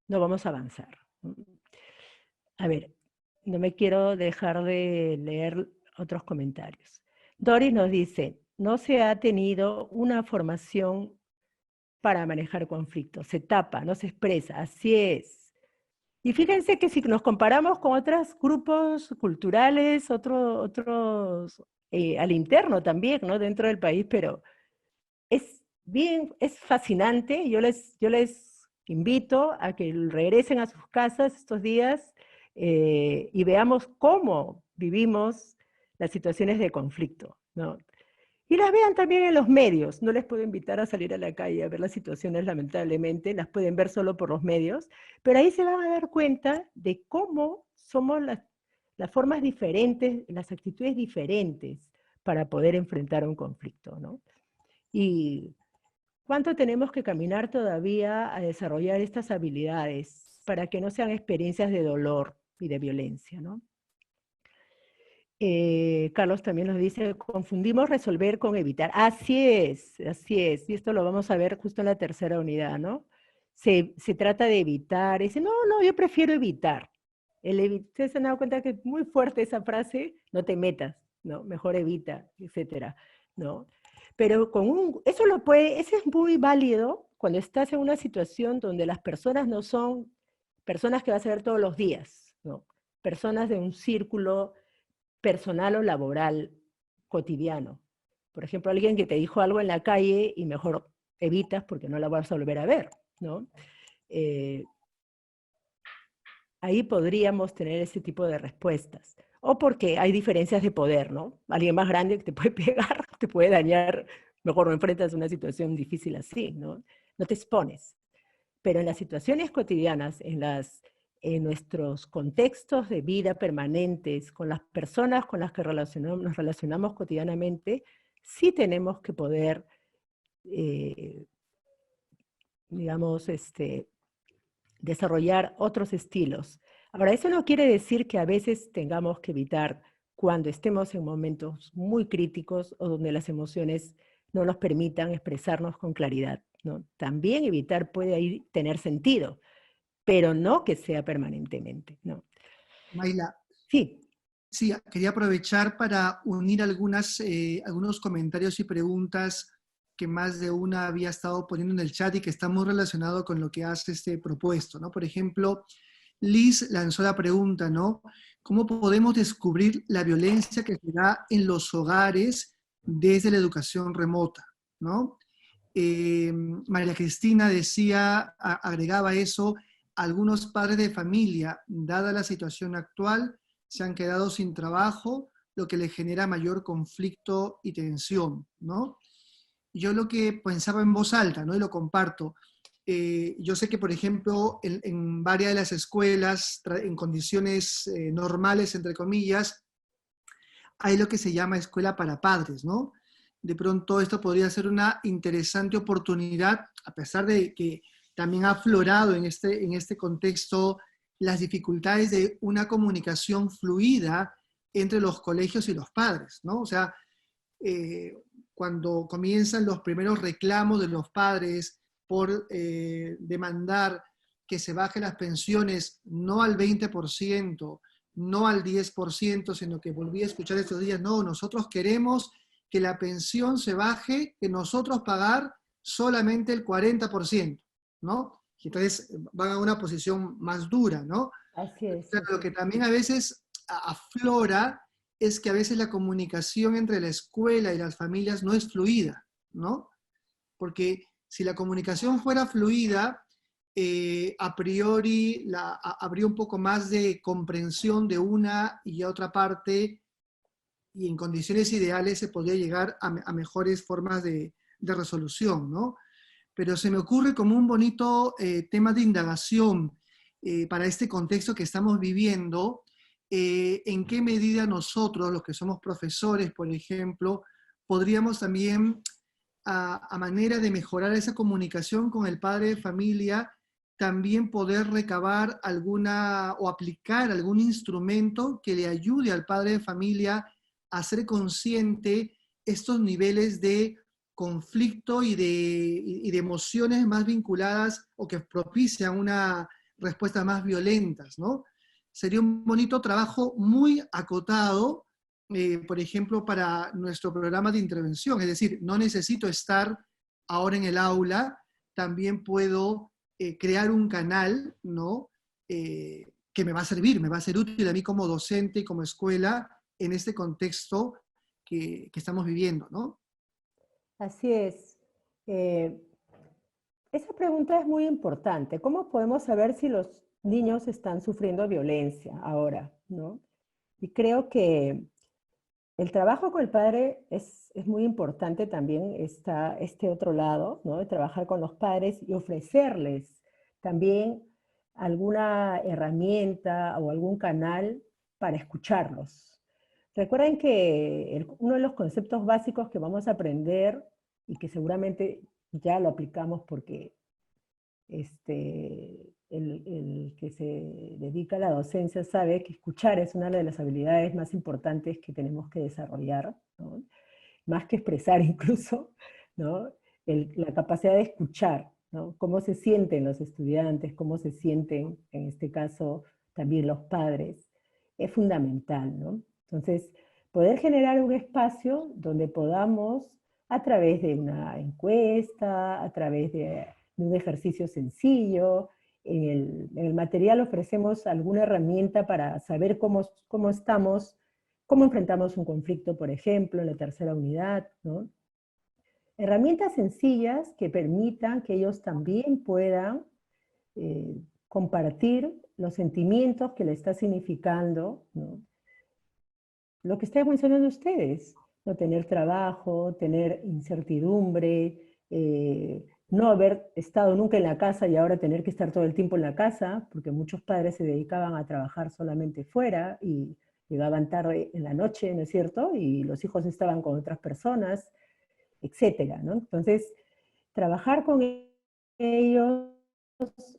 no vamos a avanzar. A ver, no me quiero dejar de leer otros comentarios. Doris nos dice, no se ha tenido una formación para manejar conflictos, se tapa, no se expresa, así es. Y fíjense que si nos comparamos con otros grupos culturales, otros al interno también, ¿no? Dentro del país, pero es fascinante. Yo les invito a que regresen a sus casas estos días y veamos cómo vivimos las situaciones de conflicto, ¿no? Y las vean también en los medios. No les puedo invitar a salir a la calle a ver las situaciones, lamentablemente, las pueden ver solo por los medios, pero ahí se van a dar cuenta de cómo somos las formas diferentes, las actitudes diferentes para poder enfrentar un conflicto, ¿no? Y cuánto tenemos que caminar todavía a desarrollar estas habilidades para que no sean experiencias de dolor y de violencia, ¿no? Carlos también nos dice, confundimos resolver con evitar. Así es, y esto lo vamos a ver justo en la tercera unidad, ¿no? Se trata de evitar, dice, no, yo prefiero evitar. Ustedes se han dado cuenta que es muy fuerte esa frase, no te metas, ¿no? Mejor evita, etcétera, ¿no? Pero eso es muy válido cuando estás en una situación donde las personas no son personas que vas a ver todos los días, ¿no? Personas de un círculo personal o laboral cotidiano. Por ejemplo, alguien que te dijo algo en la calle y mejor evitas porque no la vas a volver a ver, ¿no? Ahí podríamos tener ese tipo de respuestas. O porque hay diferencias de poder, ¿no? Alguien más grande que te puede pegar, te puede dañar, mejor no enfrentas una situación difícil así, ¿no? No te expones. Pero en las situaciones cotidianas, en nuestros contextos de vida permanentes, con las personas con las que nos relacionamos cotidianamente, sí tenemos que poder, digamos, desarrollar otros estilos. Ahora, eso no quiere decir que a veces tengamos que evitar cuando estemos en momentos muy críticos o donde las emociones no nos permitan expresarnos con claridad, ¿no? También evitar puede ahí tener sentido, pero no que sea permanentemente, ¿no? Mayla. Sí. Sí, quería aprovechar para unir algunos comentarios y preguntas que más de una había estado poniendo en el chat y que está muy relacionado con lo que has propuesto, ¿no? Por ejemplo, Liz lanzó la pregunta, ¿no? ¿Cómo podemos descubrir la violencia que se da en los hogares desde la educación remota, ¿no? María Cristina decía, agregaba eso, algunos padres de familia, dada la situación actual, se han quedado sin trabajo, lo que les genera mayor conflicto y tensión, ¿no? Yo lo que pensaba en voz alta, ¿no? Y lo comparto. Yo sé que, por ejemplo, en varias de las escuelas, en condiciones normales, entre comillas, hay lo que se llama escuela para padres, ¿no? De pronto esto podría ser una interesante oportunidad, a pesar de que también ha aflorado en este contexto las dificultades de una comunicación fluida entre los colegios y los padres, ¿no? O sea, cuando comienzan los primeros reclamos de los padres por demandar que se bajen las pensiones no al 20%, no al 10%, sino que volví a escuchar estos días, no, nosotros queremos que la pensión se baje, que nosotros pagar solamente el 40%, ¿no? Y entonces van a una posición más dura, ¿no? Así es. Pero lo que también a veces aflora es que a veces la comunicación entre la escuela y las familias no es fluida, ¿no? Porque si la comunicación fuera fluida, a priori habría un poco más de comprensión de una y otra parte, y en condiciones ideales se podría llegar a mejores formas de resolución, ¿no? Pero se me ocurre como un bonito tema de indagación para este contexto que estamos viviendo, en qué medida nosotros, los que somos profesores, por ejemplo, podríamos también, a manera de mejorar esa comunicación con el padre de familia, también poder recabar alguna o aplicar algún instrumento que le ayude al padre de familia a ser consciente estos niveles de conflicto y de emociones más vinculadas o que propician una respuesta más violentas, ¿no? Sería un bonito trabajo muy acotado, por ejemplo, para nuestro programa de intervención. Es decir, no necesito estar ahora en el aula, también puedo crear un canal, ¿no? Que me va a servir, me va a ser útil a mí como docente y como escuela en este contexto que estamos viviendo, ¿no? Así es. Esa pregunta es muy importante. ¿Cómo podemos saber si los niños están sufriendo violencia ahora, ¿no? Y creo que el trabajo con el padre es muy importante también, está este otro lado, ¿no? De trabajar con los padres y ofrecerles también alguna herramienta o algún canal para escucharlos. Recuerden que uno de los conceptos básicos que vamos a aprender y que seguramente ya lo aplicamos porque el que se dedica a la docencia sabe que escuchar es una de las habilidades más importantes que tenemos que desarrollar, ¿no? Más que expresar incluso, ¿no? La capacidad de escuchar, ¿no? Cómo se sienten los estudiantes, cómo se sienten, en este caso, también los padres, es fundamental, ¿no? Entonces, poder generar un espacio donde podamos, a través de una encuesta, a través de un ejercicio sencillo, en el material ofrecemos alguna herramienta para saber cómo estamos, cómo enfrentamos un conflicto, por ejemplo, en la tercera unidad, ¿no? Herramientas sencillas que permitan que ellos también puedan compartir los sentimientos que le está significando, ¿no? Lo que están mencionando ustedes, no tener trabajo, tener incertidumbre, no haber estado nunca en la casa y ahora tener que estar todo el tiempo en la casa, porque muchos padres se dedicaban a trabajar solamente fuera y llegaban tarde en la noche, ¿no es cierto? Y los hijos estaban con otras personas, etcétera, ¿no? Entonces, trabajar con ellos,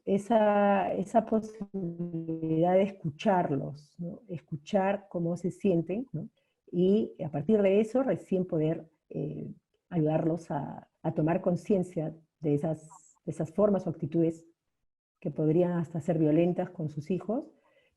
esa posibilidad de escucharlos, ¿no? Escuchar cómo se sienten, ¿no? Y a partir de eso recién poder ayudarlos a tomar conciencia de esas formas o actitudes que podrían hasta ser violentas con sus hijos,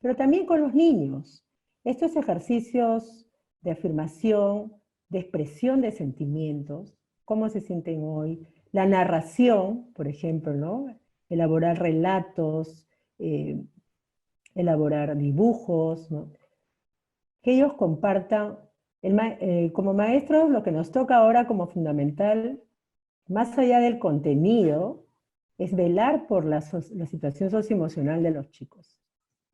pero también con los niños. Estos ejercicios de afirmación, de expresión de sentimientos, cómo se sienten hoy, la narración, por ejemplo, ¿no? Elaborar relatos, elaborar dibujos, ¿no? Que ellos compartan. Como maestros, lo que nos toca ahora como fundamental, más allá del contenido, es velar por la situación socioemocional de los chicos.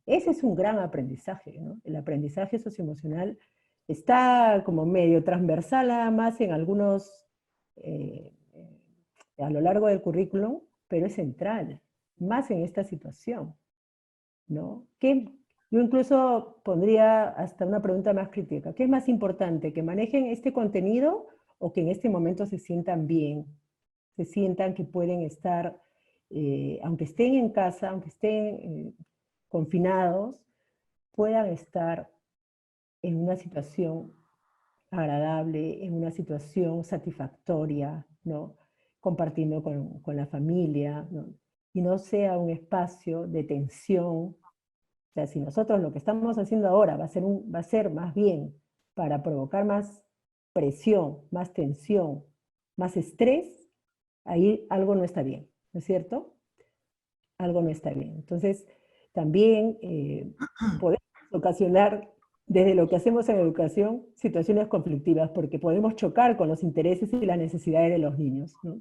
Ese es un gran aprendizaje, ¿no? El aprendizaje socioemocional está como medio transversal nada más en algunos, a lo largo del currículum, pero es central, más en esta situación, ¿no? Yo incluso pondría hasta una pregunta más crítica. ¿Qué es más importante? ¿Que manejen este contenido o que en este momento se sientan bien? Se sientan que pueden estar, aunque estén en casa, aunque estén confinados, puedan estar en una situación agradable, en una situación satisfactoria, ¿no? Compartiendo con la familia, ¿no? Y no sea un espacio de tensión. O sea, si nosotros lo que estamos haciendo ahora va a ser más bien para provocar más presión, más tensión, más estrés, ahí algo no está bien, ¿no es cierto? Algo no está bien. Entonces, también podemos ocasionar, desde lo que hacemos en educación, situaciones conflictivas, porque podemos chocar con los intereses y las necesidades de los niños, ¿no?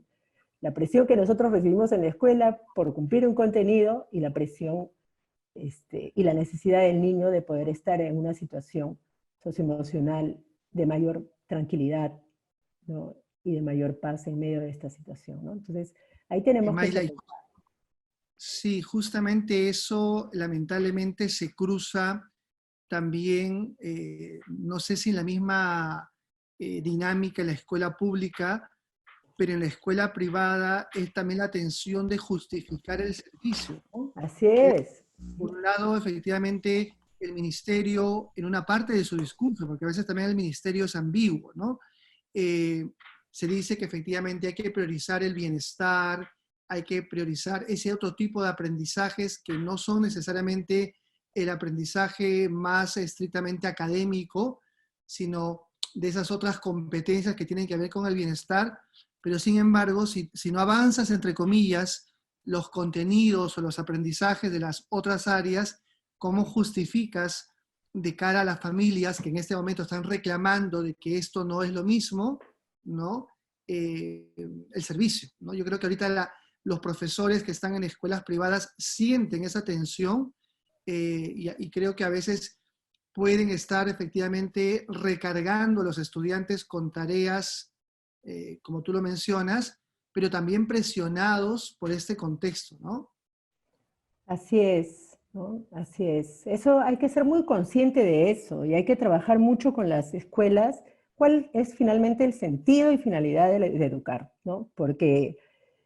La presión que nosotros recibimos en la escuela por cumplir un contenido y la presión y la necesidad del niño de poder estar en una situación socioemocional de mayor tranquilidad, ¿no? Y de mayor paz en medio de esta situación, ¿no? Entonces, ahí tenemos que... Sí, justamente eso lamentablemente se cruza también, no sé si en la misma dinámica en la escuela pública, pero en la escuela privada es también la tensión de justificar el servicio, ¿no? Así es. Por un lado, efectivamente, el ministerio, en una parte de su discurso, porque a veces también el ministerio es ambiguo, ¿no? Se dice que efectivamente hay que priorizar el bienestar, hay que priorizar ese otro tipo de aprendizajes que no son necesariamente el aprendizaje más estrictamente académico, sino de esas otras competencias que tienen que ver con el bienestar, pero sin embargo, si no avanzas, entre comillas, los contenidos o los aprendizajes de las otras áreas, ¿cómo justificas de cara a las familias que en este momento están reclamando de que esto no es lo mismo, ¿no? El servicio, ¿no? Yo creo que ahorita los profesores que están en escuelas privadas sienten esa tensión y creo que a veces pueden estar efectivamente recargando a los estudiantes con tareas, como tú lo mencionas, pero también presionados por este contexto, ¿no? Así es, ¿no? Así es. Eso hay que ser muy consciente de eso y hay que trabajar mucho con las escuelas. ¿Cuál es finalmente el sentido y finalidad de educar, ¿no? Porque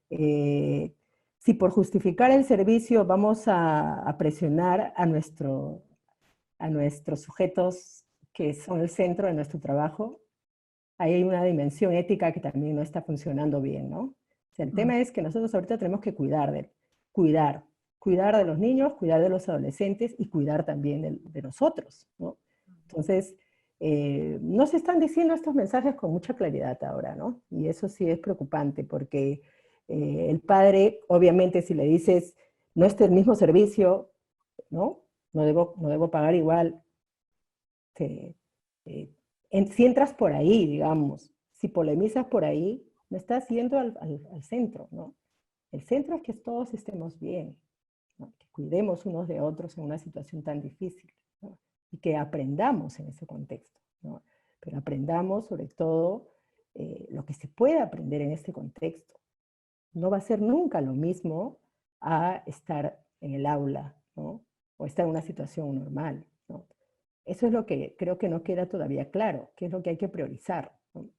si por justificar el servicio vamos a presionar a nuestros sujetos que son el centro de nuestro trabajo, ahí hay una dimensión ética que también no está funcionando bien, ¿no? O sea, el tema es que nosotros ahorita tenemos que cuidar de los niños, cuidar de los adolescentes y cuidar también de nosotros, ¿no? Entonces, no se están diciendo estos mensajes con mucha claridad ahora, ¿no? Y eso sí es preocupante porque el padre, obviamente, si le dices, no es el mismo servicio, ¿no? No debo pagar igual. Si entras por ahí, digamos, si polemizas por ahí, no estás yendo al centro, ¿no? El centro es que todos estemos bien, ¿no? Que cuidemos unos de otros en una situación tan difícil, ¿no? Y que aprendamos en ese contexto, ¿no? Pero aprendamos sobre todo lo que se puede aprender en este contexto. No va a ser nunca lo mismo a estar en el aula, ¿no? O estar en una situación normal, ¿no? Eso es lo que creo que no queda todavía claro, qué es lo que hay que priorizar, ¿no?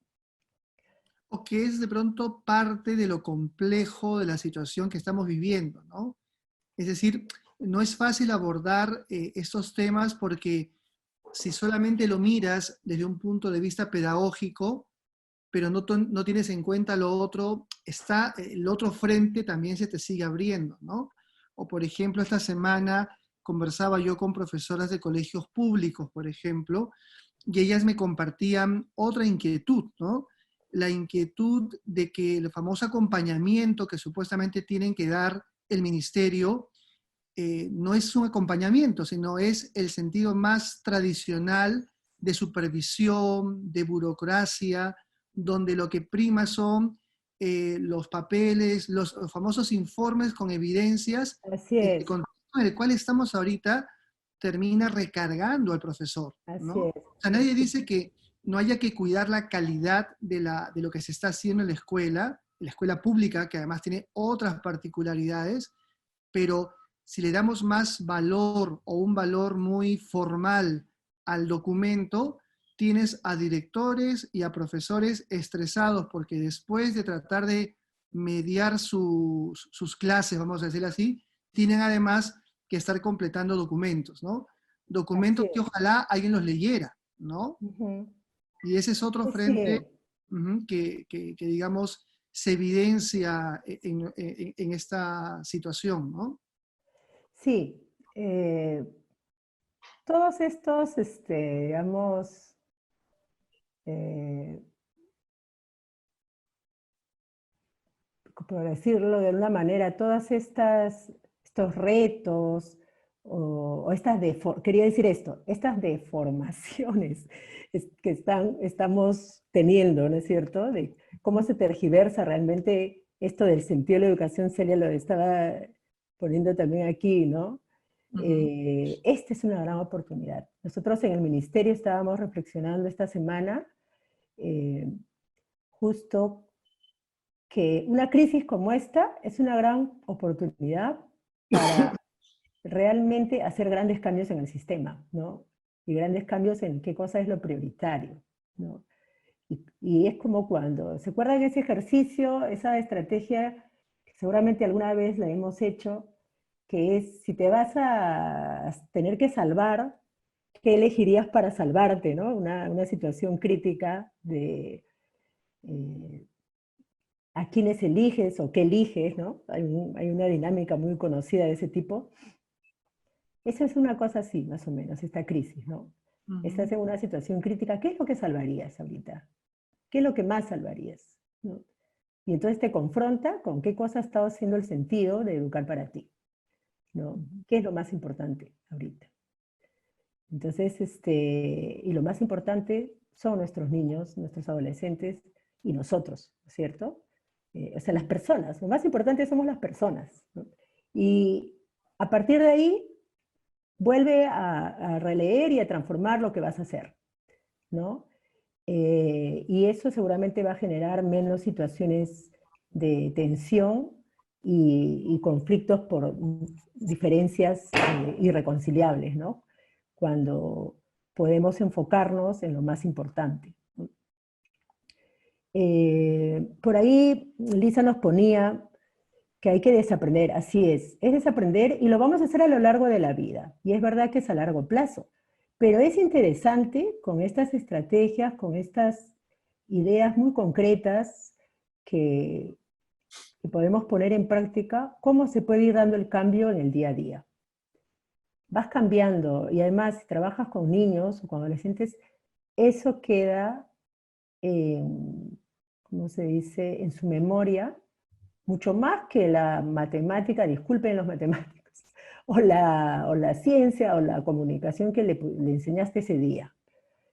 O que es de pronto parte de lo complejo de la situación que estamos viviendo, ¿no? Es decir, no es fácil abordar estos temas porque si solamente lo miras desde un punto de vista pedagógico, pero no tienes en cuenta lo otro, el otro frente también se te sigue abriendo, ¿no? O por ejemplo, esta semana conversaba yo con profesoras de colegios públicos, por ejemplo, y ellas me compartían otra inquietud, ¿no? La inquietud de que el famoso acompañamiento que supuestamente tienen que dar el ministerio no es un acompañamiento, sino es el sentido más tradicional de supervisión, de burocracia, donde lo que prima son los papeles, los famosos informes con evidencias. Así es. El contexto en el cual estamos ahorita termina recargando al profesor, ¿no? Así es. O sea, nadie dice que no haya que cuidar la calidad de lo que se está haciendo en la escuela pública, que además tiene otras particularidades, pero si le damos más valor o un valor muy formal al documento, tienes a directores y a profesores estresados porque después de tratar de mediar sus clases, vamos a decir así, tienen además que estar completando documentos, ¿no? Documentos que ojalá alguien los leyera, ¿no? Y ese es otro frente que, digamos, se evidencia en esta situación, ¿no? Sí. Todos estos, digamos, por decirlo de una manera, todas estos retos, o estas quería decir esto, estas deformaciones que estamos teniendo, ¿no es cierto? De cómo se tergiversa realmente esto del sentido de la educación. Celia lo estaba poniendo también aquí, ¿no? Esta es una gran oportunidad. Nosotros en el ministerio estábamos reflexionando esta semana justo que una crisis como esta es una gran oportunidad para realmente hacer grandes cambios en el sistema, ¿no? Y grandes cambios en qué cosa es lo prioritario, ¿no? Y es como cuando, ¿se acuerdan ese ejercicio, esa estrategia, que seguramente alguna vez la hemos hecho, que es, si te vas a tener que salvar, ¿qué elegirías para salvarte, ¿no? Una situación crítica de a quiénes eliges o qué eliges, ¿no? Hay una dinámica muy conocida de ese tipo. Esa es una cosa así, más o menos, esta crisis, ¿no? Estás en una situación crítica, ¿qué es lo que salvarías ahorita? ¿Qué es lo que más salvarías? ¿No? Y entonces te confronta con qué cosa ha estado siendo el sentido de educar para ti, ¿no? ¿Qué es lo más importante ahorita? Entonces, y lo más importante son nuestros niños, nuestros adolescentes y nosotros, ¿no es cierto? O sea, las personas, lo más importante somos las personas, ¿no? Y a partir de ahí, vuelve a releer y a transformar lo que vas a hacer, ¿no? Y eso seguramente va a generar menos situaciones de tensión y conflictos por diferencias irreconciliables, ¿no? Cuando podemos enfocarnos en lo más importante. Por ahí Lisa nos ponía que hay que desaprender, así es desaprender y lo vamos a hacer a lo largo de la vida. Y es verdad que es a largo plazo, pero es interesante con estas estrategias, con estas ideas muy concretas que podemos poner en práctica, cómo se puede ir dando el cambio en el día a día. Vas cambiando y además si trabajas con niños o con adolescentes, eso queda, ¿cómo se dice?, en su memoria, mucho más que la matemática, disculpen los matemáticos, o la ciencia o la comunicación que le enseñaste ese día,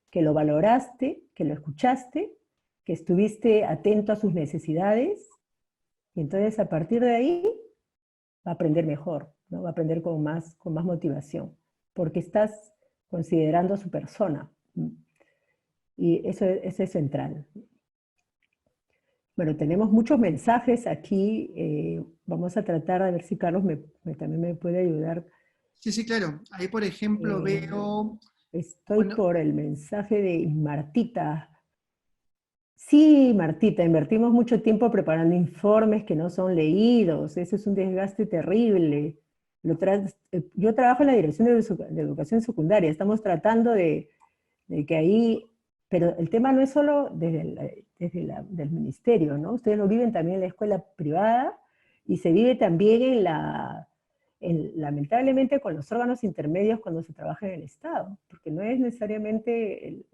que lo valoraste, que lo escuchaste, que estuviste atento a sus necesidades, y entonces a partir de ahí va a aprender mejor, ¿no? Va a aprender con más motivación, porque estás considerando a su persona, y eso es central. Bueno, tenemos muchos mensajes aquí, vamos a tratar de ver si Carlos también me puede ayudar. Sí, claro. Ahí, por ejemplo, veo... Estoy por el mensaje de Martita. Sí, Martita, invertimos mucho tiempo preparando informes que no son leídos, eso es un desgaste terrible. Yo trabajo en la Dirección de Educación Secundaria, estamos tratando de que ahí... Pero el tema no es solo desde del ministerio, ¿no? Ustedes lo viven también en la escuela privada y se vive también lamentablemente con los órganos intermedios cuando se trabaja en el Estado, porque no es necesariamente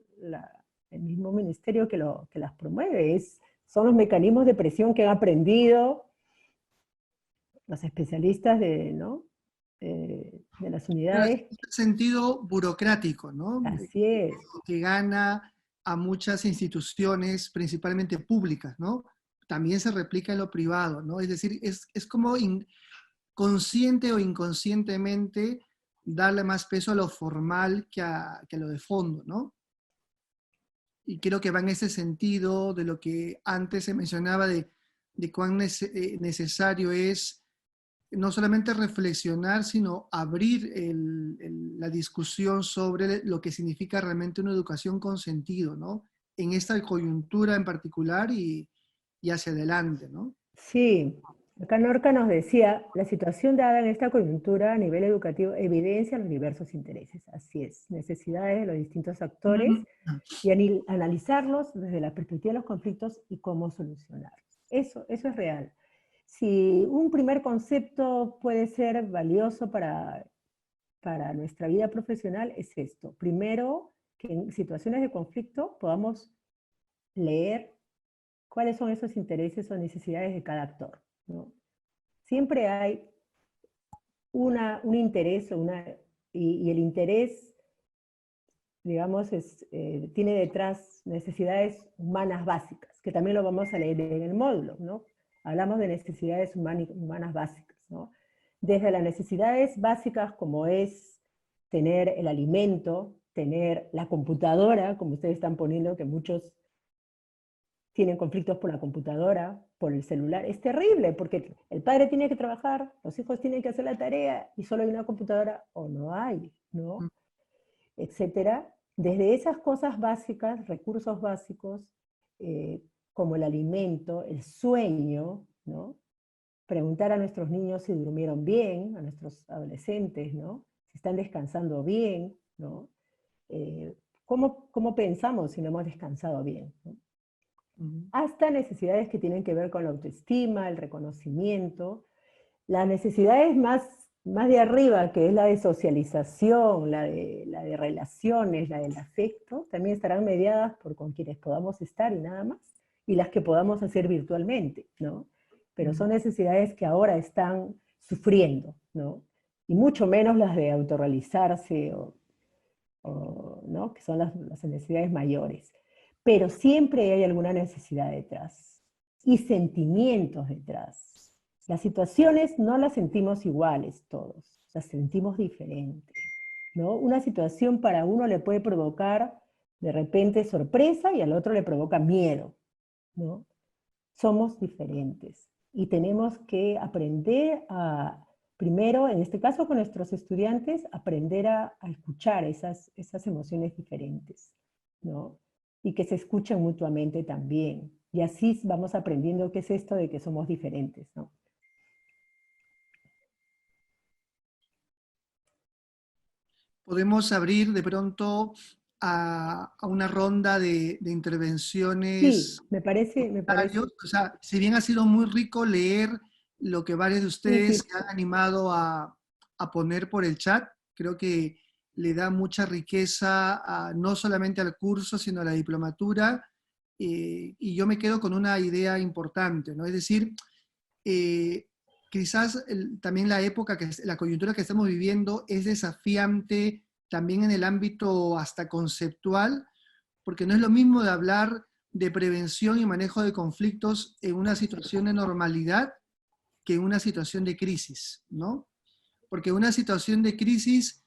el mismo ministerio que las promueve, son los mecanismos de presión que han aprendido los especialistas ¿no? de las Pero unidades. es un sentido burocrático, ¿no? Así es. Que gana a muchas instituciones, principalmente públicas, ¿no? También se replica en lo privado, ¿no? Es decir, es como consciente o inconscientemente darle más peso a lo formal que a lo de fondo, ¿no? Y creo que va en ese sentido de lo que antes se mencionaba de cuán necesario es no solamente reflexionar, sino abrir la discusión sobre lo que significa realmente una educación con sentido, ¿no? En esta coyuntura en particular y hacia adelante, ¿no? Sí, acá Norca nos decía, la situación dada en esta coyuntura a nivel educativo evidencia los diversos intereses, así es, necesidades de los distintos actores y analizarlos desde la perspectiva de los conflictos y cómo solucionarlos. Eso es real. Si un primer concepto puede ser valioso para nuestra vida profesional es esto. Primero, que en situaciones de conflicto podamos leer cuáles son esos intereses o necesidades de cada actor, ¿no? Siempre hay un interés y el interés, digamos, tiene detrás necesidades humanas básicas, que también lo vamos a leer en el módulo, ¿no? Hablamos de necesidades humanas básicas, ¿no? Desde las necesidades básicas como es tener el alimento, tener la computadora, como ustedes están poniendo, que muchos tienen conflictos por la computadora, por el celular. Es terrible, porque el padre tiene que trabajar, los hijos tienen que hacer la tarea, y solo hay una computadora, o no hay, ¿no? Etcétera. Desde esas cosas básicas, recursos básicos, como el alimento, el sueño, ¿no? Preguntar a nuestros niños si durmieron bien, a nuestros adolescentes, ¿no? Si están descansando bien, ¿no? ¿Cómo pensamos si no hemos descansado bien, ¿no? Hasta necesidades que tienen que ver con la autoestima, el reconocimiento, las necesidades más de arriba, que es la de socialización, la de relaciones, la del afecto, también estarán mediadas por con quienes podamos estar y nada más, y las que podamos hacer virtualmente, ¿no? Pero son necesidades que ahora están sufriendo, ¿no? Y mucho menos las de autorrealizarse, ¿no? Que son las necesidades mayores. Pero siempre hay alguna necesidad detrás, y sentimientos detrás. Las situaciones no las sentimos iguales todos, las sentimos diferentes, ¿no? Una situación para uno le puede provocar de repente sorpresa y al otro le provoca miedo, ¿no? Somos diferentes y tenemos que aprender primero, en este caso con nuestros estudiantes, aprender a escuchar esas emociones diferentes, ¿no? Y que se escuchen mutuamente también. Y así vamos aprendiendo qué es esto de que somos diferentes, ¿no? Podemos abrir de pronto a una ronda de intervenciones. Sí, me parece. O sea, si bien ha sido muy rico leer lo que varios de ustedes se han animado a poner por el chat, creo que le da mucha riqueza no solamente al curso, sino a la diplomatura, y yo me quedo con una idea importante, ¿no? Es decir, quizás también la coyuntura que estamos viviendo es desafiante también en el ámbito hasta conceptual, porque no es lo mismo de hablar de prevención y manejo de conflictos en una situación de normalidad que en una situación de crisis, ¿no? Porque en una situación de crisis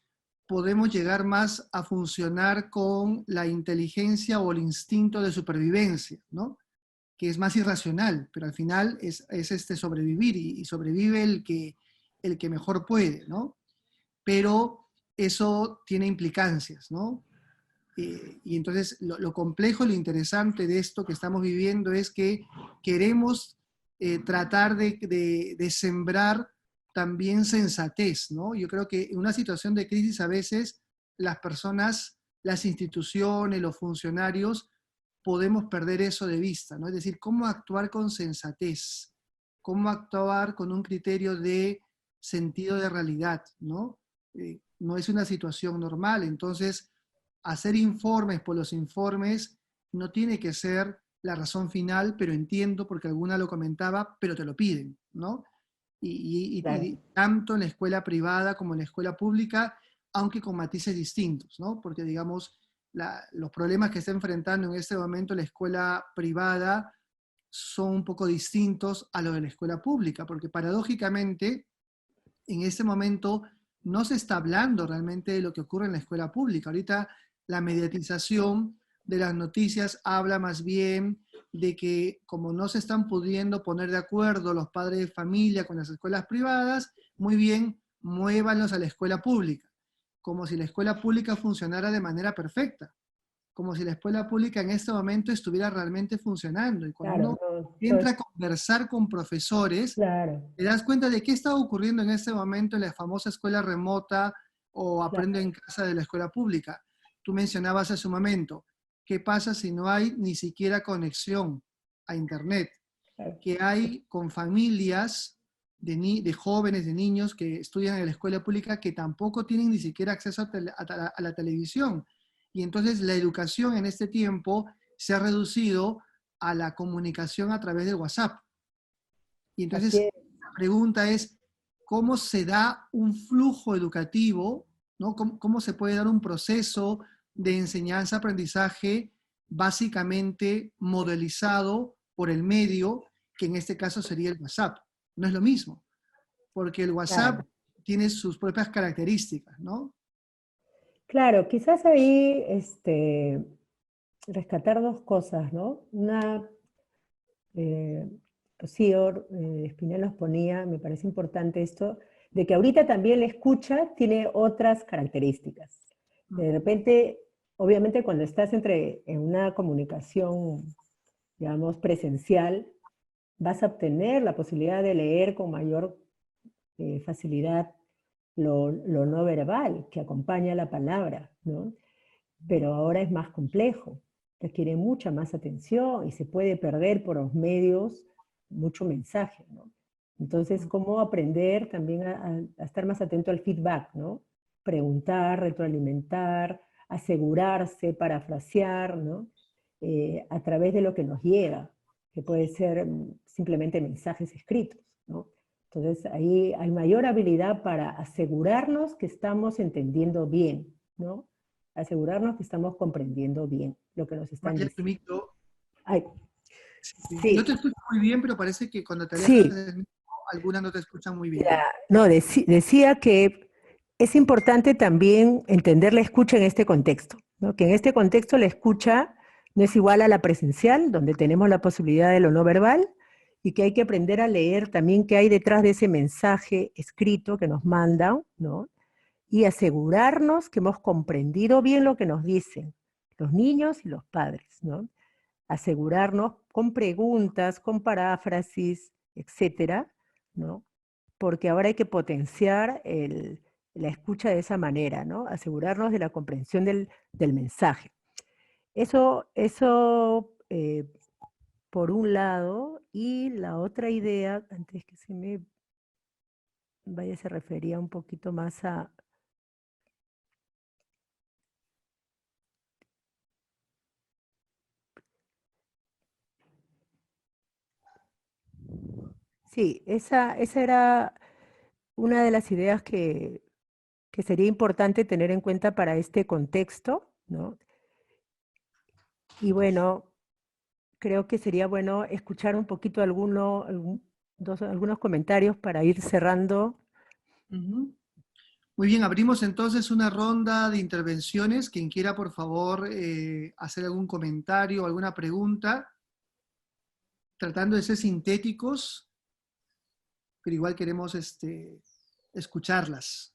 podemos llegar más a funcionar con la inteligencia o el instinto de supervivencia, ¿no? Que es más irracional, pero al final es sobrevivir, y sobrevive el que mejor puede, ¿no? Pero eso tiene implicancias, ¿no? Y entonces lo complejo, lo interesante de esto que estamos viviendo es que queremos tratar de sembrar también sensatez, ¿no? Yo creo que en una situación de crisis a veces las personas, las instituciones, los funcionarios, podemos perder eso de vista, ¿no? Es decir, cómo actuar con sensatez, cómo actuar con un criterio de sentido de realidad, ¿no? No es una situación normal, entonces hacer informes por los informes no tiene que ser la razón final, pero entiendo, porque alguna lo comentaba, pero te lo piden, ¿no? Claro. y tanto en la escuela privada como en la escuela pública, aunque con matices distintos, ¿no? Porque, digamos, los problemas que está enfrentando en este momento la escuela privada son un poco distintos a los de la escuela pública, porque paradójicamente, en este momento no se está hablando realmente de lo que ocurre en la escuela pública. Ahorita la mediatización de las noticias habla más bien de que como no se están pudiendo poner de acuerdo los padres de familia con las escuelas privadas, muy bien, muévanlos a la escuela pública, como si la escuela pública funcionara de manera perfecta, como si la escuela pública en este momento estuviera realmente funcionando. Y cuando uno entra a conversar con profesores, te das cuenta de qué está ocurriendo en este momento en la famosa escuela remota o aprendo en casa de la escuela pública. Tú mencionabas hace un momento, ¿qué pasa si no hay ni siquiera conexión a Internet? ¿Qué hay con familias de jóvenes, de niños que estudian en la escuela pública que tampoco tienen ni siquiera acceso a la televisión? Y entonces la educación en este tiempo se ha reducido a la comunicación a través del WhatsApp. Y entonces la pregunta es, ¿cómo se da un flujo educativo, ¿no? ¿Cómo se puede dar un proceso de enseñanza-aprendizaje básicamente modelizado por el medio, que en este caso sería el WhatsApp? No es lo mismo, porque el WhatsApp tiene sus propias características, ¿no? Claro, quizás ahí rescatar dos cosas, ¿no? Una, Rocío Espinel nos ponía, me parece importante esto, de que ahorita también la escucha tiene otras características. De repente, obviamente cuando estás en una comunicación, digamos, presencial, vas a obtener la posibilidad de leer con mayor facilidad lo no verbal que acompaña la palabra, ¿no? Pero ahora es más complejo, requiere mucha más atención y se puede perder por los medios mucho mensaje, ¿no? Entonces, ¿cómo aprender también a estar más atento al feedback, ¿no? Preguntar, retroalimentar, asegurarse, parafrasear, ¿no? A través de lo que nos llega, que puede ser simplemente mensajes escritos, ¿no? Entonces, ahí hay mayor habilidad para asegurarnos que estamos entendiendo bien, ¿no? Asegurarnos que estamos comprendiendo bien lo que nos están diciendo. Ay, sí. Yo te escucho muy bien, pero parece que cuando te alejas del micro, algunas no te escuchan muy bien. No, decía que es importante también entender la escucha en este contexto, ¿no? Que en este contexto la escucha no es igual a la presencial, donde tenemos la posibilidad de lo no verbal, y que hay que aprender a leer también qué hay detrás de ese mensaje escrito que nos mandan, ¿no? Y asegurarnos que hemos comprendido bien lo que nos dicen los niños y los padres, ¿no? Asegurarnos con preguntas, con paráfrasis, etcétera, ¿no? Porque ahora hay que potenciar la escucha de esa manera, ¿no? Asegurarnos de la comprensión del mensaje. Eso por un lado, y la otra idea, antes que se me vaya, se refería un poquito más a... Sí, esa era una de las ideas que sería importante tener en cuenta para este contexto, ¿no? Y bueno, creo que sería bueno escuchar un poquito algunos comentarios para ir cerrando. Muy bien, abrimos entonces una ronda de intervenciones. Quien quiera, por favor, hacer algún comentario o alguna pregunta, tratando de ser sintéticos, pero igual queremos escucharlas.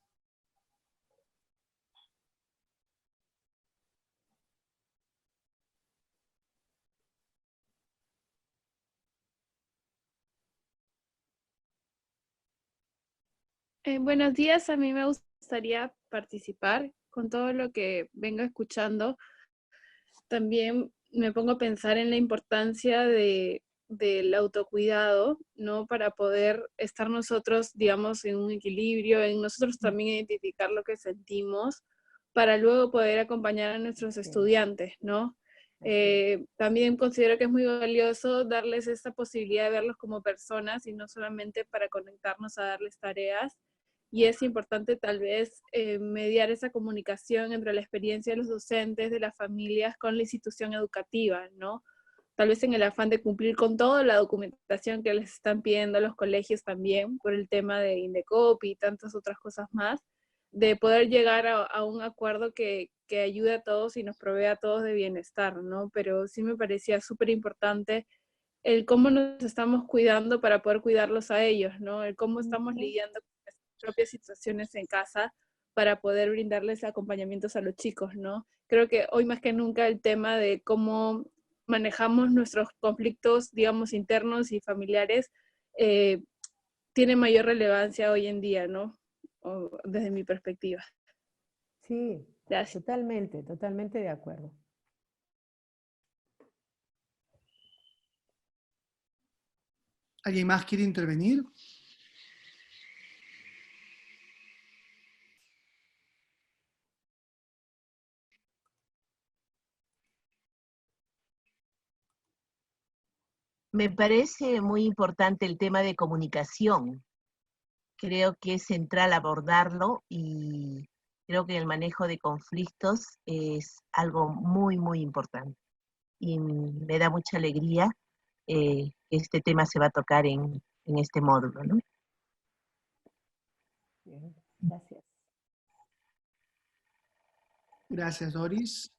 Buenos días, a mí me gustaría participar con todo lo que vengo escuchando. También me pongo a pensar en la importancia del autocuidado, ¿no? Para poder estar nosotros, digamos, en un equilibrio, en nosotros también identificar lo que sentimos, para luego poder acompañar a nuestros estudiantes, ¿no? También considero que es muy valioso darles esta posibilidad de verlos como personas y no solamente para conectarnos a darles tareas. Y es importante tal vez mediar esa comunicación entre la experiencia de los docentes, de las familias, con la institución educativa, ¿no? Tal vez en el afán de cumplir con toda la documentación que les están pidiendo a los colegios también, por el tema de Indecopi y tantas otras cosas más, de poder llegar a un acuerdo que ayude a todos y nos provea a todos de bienestar, ¿no? Pero sí me parecía súper importante el cómo nos estamos cuidando para poder cuidarlos a ellos, ¿no? El cómo estamos lidiando con nuestras propias situaciones en casa para poder brindarles acompañamientos a los chicos, ¿no? Creo que hoy más que nunca el tema de cómo manejamos nuestros conflictos, digamos, internos y familiares, tiene mayor relevancia hoy en día, ¿no? Desde mi perspectiva. Sí, gracias. Totalmente de acuerdo. ¿Alguien más quiere intervenir? Me parece muy importante el tema de comunicación. Creo que es central abordarlo y creo que el manejo de conflictos es algo muy, muy importante. Y me da mucha alegría que este tema se va a tocar en este módulo, ¿no? Bien, gracias. Gracias, Doris.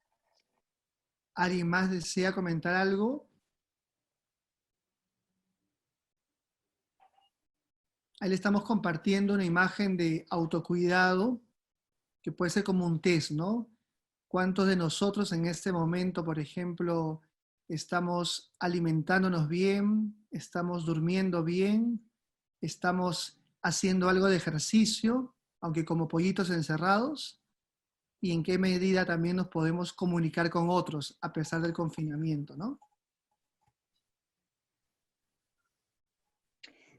¿Alguien más desea comentar algo? Ahí le estamos compartiendo una imagen de autocuidado que puede ser como un test, ¿no? ¿Cuántos de nosotros en este momento, por ejemplo, estamos alimentándonos bien, estamos durmiendo bien, estamos haciendo algo de ejercicio, aunque como pollitos encerrados? ¿Y en qué medida también nos podemos comunicar con otros a pesar del confinamiento, ¿no?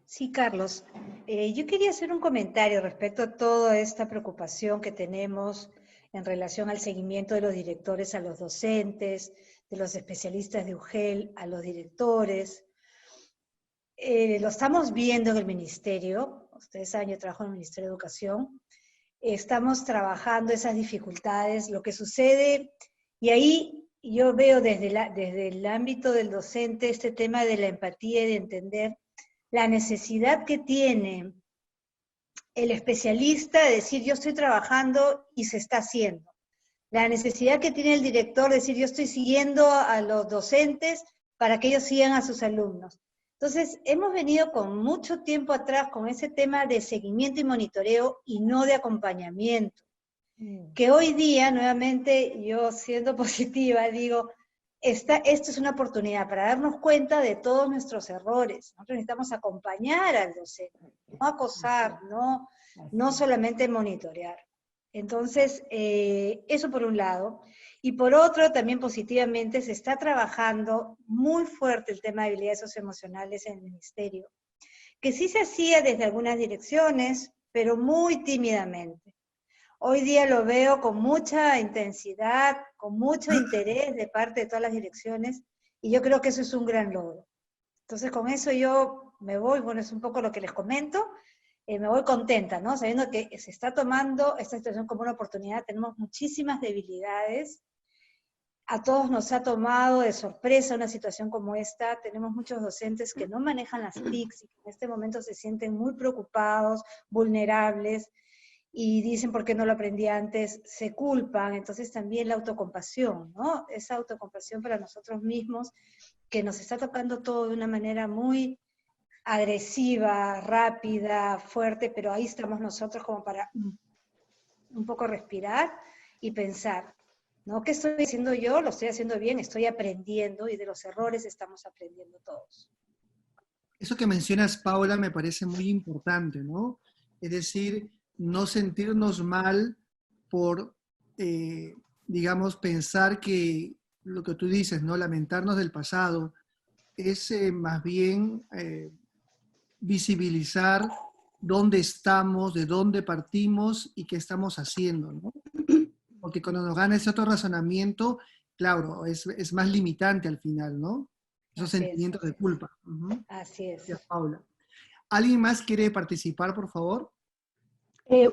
Sí, Carlos. Yo quería hacer un comentario respecto a toda esta preocupación que tenemos en relación al seguimiento de los directores a los docentes, de los especialistas de UGEL a los directores. Lo estamos viendo en el ministerio. Ustedes saben, yo trabajo en el Ministerio de Educación. Estamos trabajando esas dificultades, lo que sucede, y ahí yo veo desde el ámbito del docente este tema de la empatía y de entender la necesidad que tiene el especialista de decir yo estoy trabajando y se está haciendo. La necesidad que tiene el director de decir yo estoy siguiendo a los docentes para que ellos sigan a sus alumnos. Entonces, hemos venido con mucho tiempo atrás con ese tema de seguimiento y monitoreo y no de acompañamiento. Que hoy día, nuevamente, yo siendo positiva, digo, esto es una oportunidad para darnos cuenta de todos nuestros errores. Nosotros necesitamos acompañar al docente, no acosar, no solamente monitorear. Entonces, eso por un lado. Y por otro, también positivamente, se está trabajando muy fuerte el tema de habilidades socioemocionales en el ministerio, que sí se hacía desde algunas direcciones, pero muy tímidamente. Hoy día lo veo con mucha intensidad, con mucho interés de parte de todas las direcciones, y yo creo que eso es un gran logro. Entonces con eso yo me voy, bueno, es un poco lo que les comento, me voy contenta, ¿no? Sabiendo que se está tomando esta situación como una oportunidad, tenemos muchísimas debilidades, a todos nos ha tomado de sorpresa una situación como esta, tenemos muchos docentes que no manejan las TICs y que en este momento se sienten muy preocupados, vulnerables, y dicen por qué no lo aprendí antes, se culpan. Entonces también la autocompasión, ¿no? Esa autocompasión para nosotros mismos, que nos está tocando todo de una manera muy agresiva, rápida, fuerte, pero ahí estamos nosotros como para un poco respirar y pensar, ¿no? ¿Qué estoy haciendo yo? Lo estoy haciendo bien, estoy aprendiendo, y de los errores estamos aprendiendo todos. Eso que mencionas, Paula, me parece muy importante, ¿no? Es decir, no sentirnos mal por, digamos, pensar que lo que tú dices, ¿no? Lamentarnos del pasado, es más bien visibilizar dónde estamos, de dónde partimos y qué estamos haciendo, ¿no? Porque cuando nos gana ese otro razonamiento, claro, es más limitante al final, ¿no? Esos sentimientos de culpa. Así es. Gracias, Paula. ¿Alguien más quiere participar, por favor?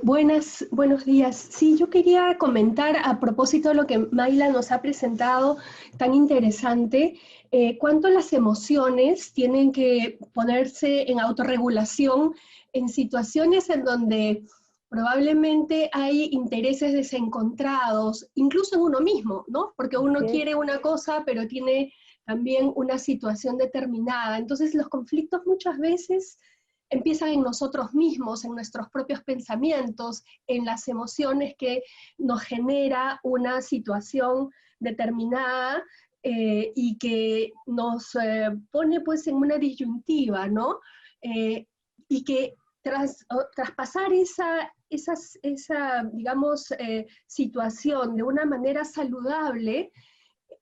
Buenos días. Sí, yo quería comentar a propósito de lo que Mayla nos ha presentado, tan interesante, cuánto las emociones tienen que ponerse en autorregulación en situaciones en donde probablemente hay intereses desencontrados, incluso en uno mismo, ¿no? Porque uno quiere una cosa, pero tiene también una situación determinada. Entonces los conflictos muchas veces empiezan en nosotros mismos, en nuestros propios pensamientos, en las emociones que nos genera una situación determinada y que nos pone pues en una disyuntiva, ¿no? Y que tras pasar esa digamos, situación de una manera saludable,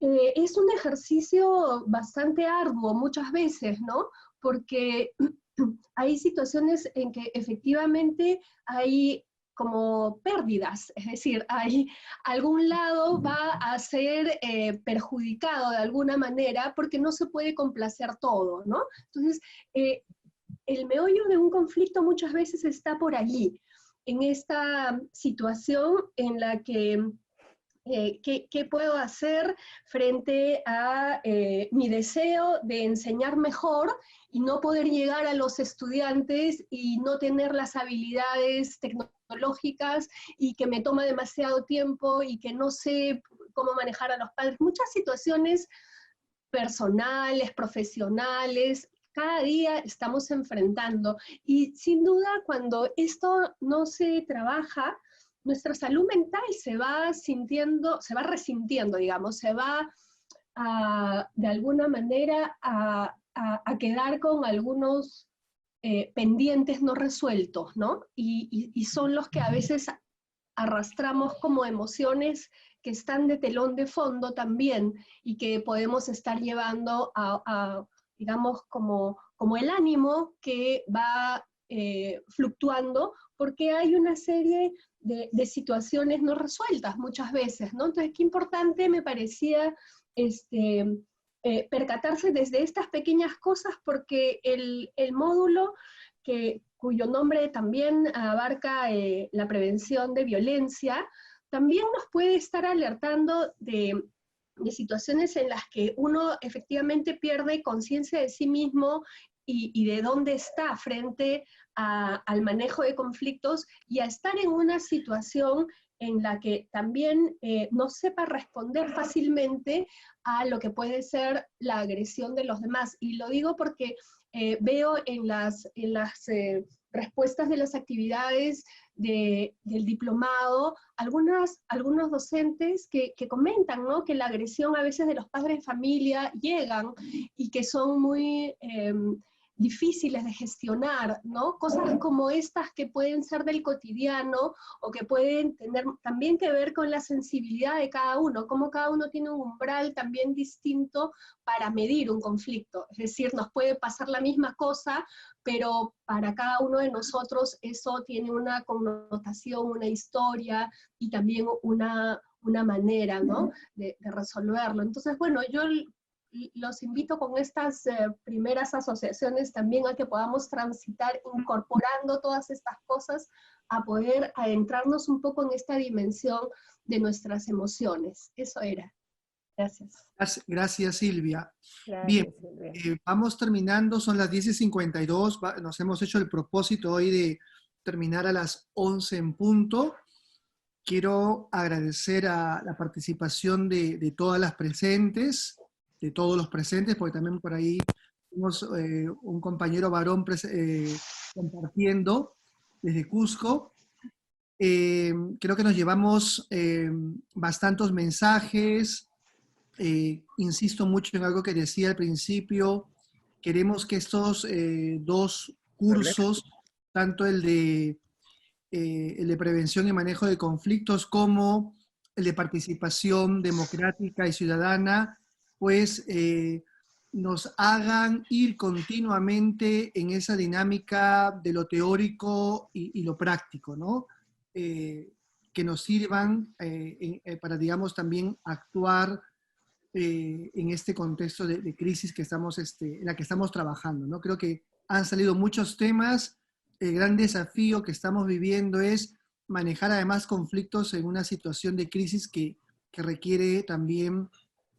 es un ejercicio bastante arduo muchas veces, ¿no? Porque hay situaciones en que efectivamente hay como pérdidas, es decir, algún lado va a ser perjudicado de alguna manera porque no se puede complacer todo, ¿no? Entonces, el meollo de un conflicto muchas veces está por allí, en esta situación en la que ¿qué puedo hacer frente a mi deseo de enseñar mejor y no poder llegar a los estudiantes y no tener las habilidades tecnológicas y que me toma demasiado tiempo y que no sé cómo manejar a los padres? Muchas situaciones personales, profesionales, cada día estamos enfrentando. Y sin duda, cuando esto no se trabaja, nuestra salud mental se va sintiendo, se va resintiendo, digamos, se va de alguna manera a quedar con algunos pendientes no resueltos, ¿no? Y son los que a veces arrastramos como emociones que están de telón de fondo también y que podemos estar llevando digamos, como el ánimo que va fluctuando porque hay una serie de situaciones no resueltas muchas veces, ¿no? Entonces, qué importante me parecía percatarse desde estas pequeñas cosas porque el módulo cuyo nombre también abarca la prevención de violencia, también nos puede estar alertando de situaciones en las que uno efectivamente pierde conciencia de sí mismo y de dónde está frente al manejo de conflictos y a estar en una situación en la que también no sepa responder fácilmente a lo que puede ser la agresión de los demás. Y lo digo porque veo en las respuestas de las actividades del diplomado, algunos docentes que comentan, ¿no?, que la agresión a veces de los padres de familia llegan y que son muy difíciles de gestionar, ¿no? Cosas como estas que pueden ser del cotidiano o que pueden tener también que ver con la sensibilidad de cada uno, como cada uno tiene un umbral también distinto para medir un conflicto. Es decir, nos puede pasar la misma cosa, pero para cada uno de nosotros eso tiene una connotación, una historia y también una manera, ¿no?, de resolverlo. Entonces, bueno, yo los invito con estas primeras asociaciones también a que podamos transitar incorporando todas estas cosas a poder adentrarnos un poco en esta dimensión de nuestras emociones. Eso era. Gracias. Gracias, Silvia. Gracias, Bien, Silvia. vamos terminando, son las 10:52, nos hemos hecho el propósito hoy de terminar a las 11 en punto. Quiero agradecer a la participación de todas las presentes, de todos los presentes, porque también por ahí tenemos un compañero varón compartiendo desde Cusco. Creo que nos llevamos bastantes mensajes. Insisto mucho en algo que decía al principio. Queremos que estos dos cursos, tanto el de prevención y manejo de conflictos como el de participación democrática y ciudadana, pues nos hagan ir continuamente en esa dinámica de lo teórico y lo práctico, ¿no? Que nos sirvan para, digamos, también actuar en este contexto de crisis que estamos, en la que estamos trabajando, ¿no? Creo que han salido muchos temas. El gran desafío que estamos viviendo es manejar además conflictos en una situación de crisis que requiere también,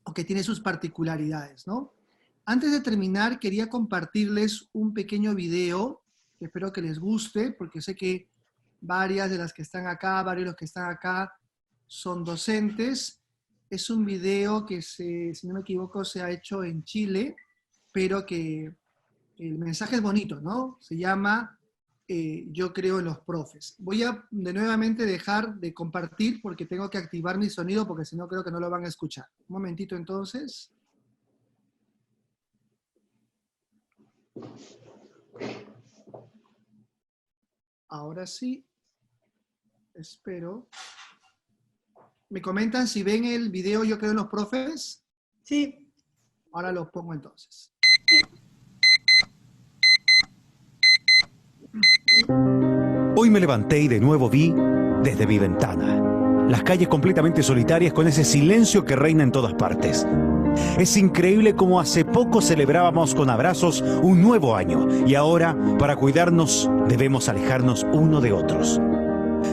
o que tiene sus particularidades, ¿no? Antes de terminar, quería compartirles un pequeño video que espero que les guste, porque sé que varias de las que están acá, varios de los que están acá son docentes. Es un video que, si no me equivoco, se ha hecho en Chile, pero que el mensaje es bonito, ¿no? Se llama Yo creo en los profes. Voy a nuevamente dejar de compartir porque tengo que activar mi sonido, porque si no creo que no lo van a escuchar. Un momentito entonces. Ahora sí. Espero. ¿Me comentan si ven el video Yo creo en los profes? Sí. Ahora lo pongo entonces. Hoy me levanté y de nuevo vi desde mi ventana las calles completamente solitarias con ese silencio que reina en todas partes. Es increíble cómo hace poco celebrábamos con abrazos un nuevo año y ahora, para cuidarnos, debemos alejarnos uno de otros.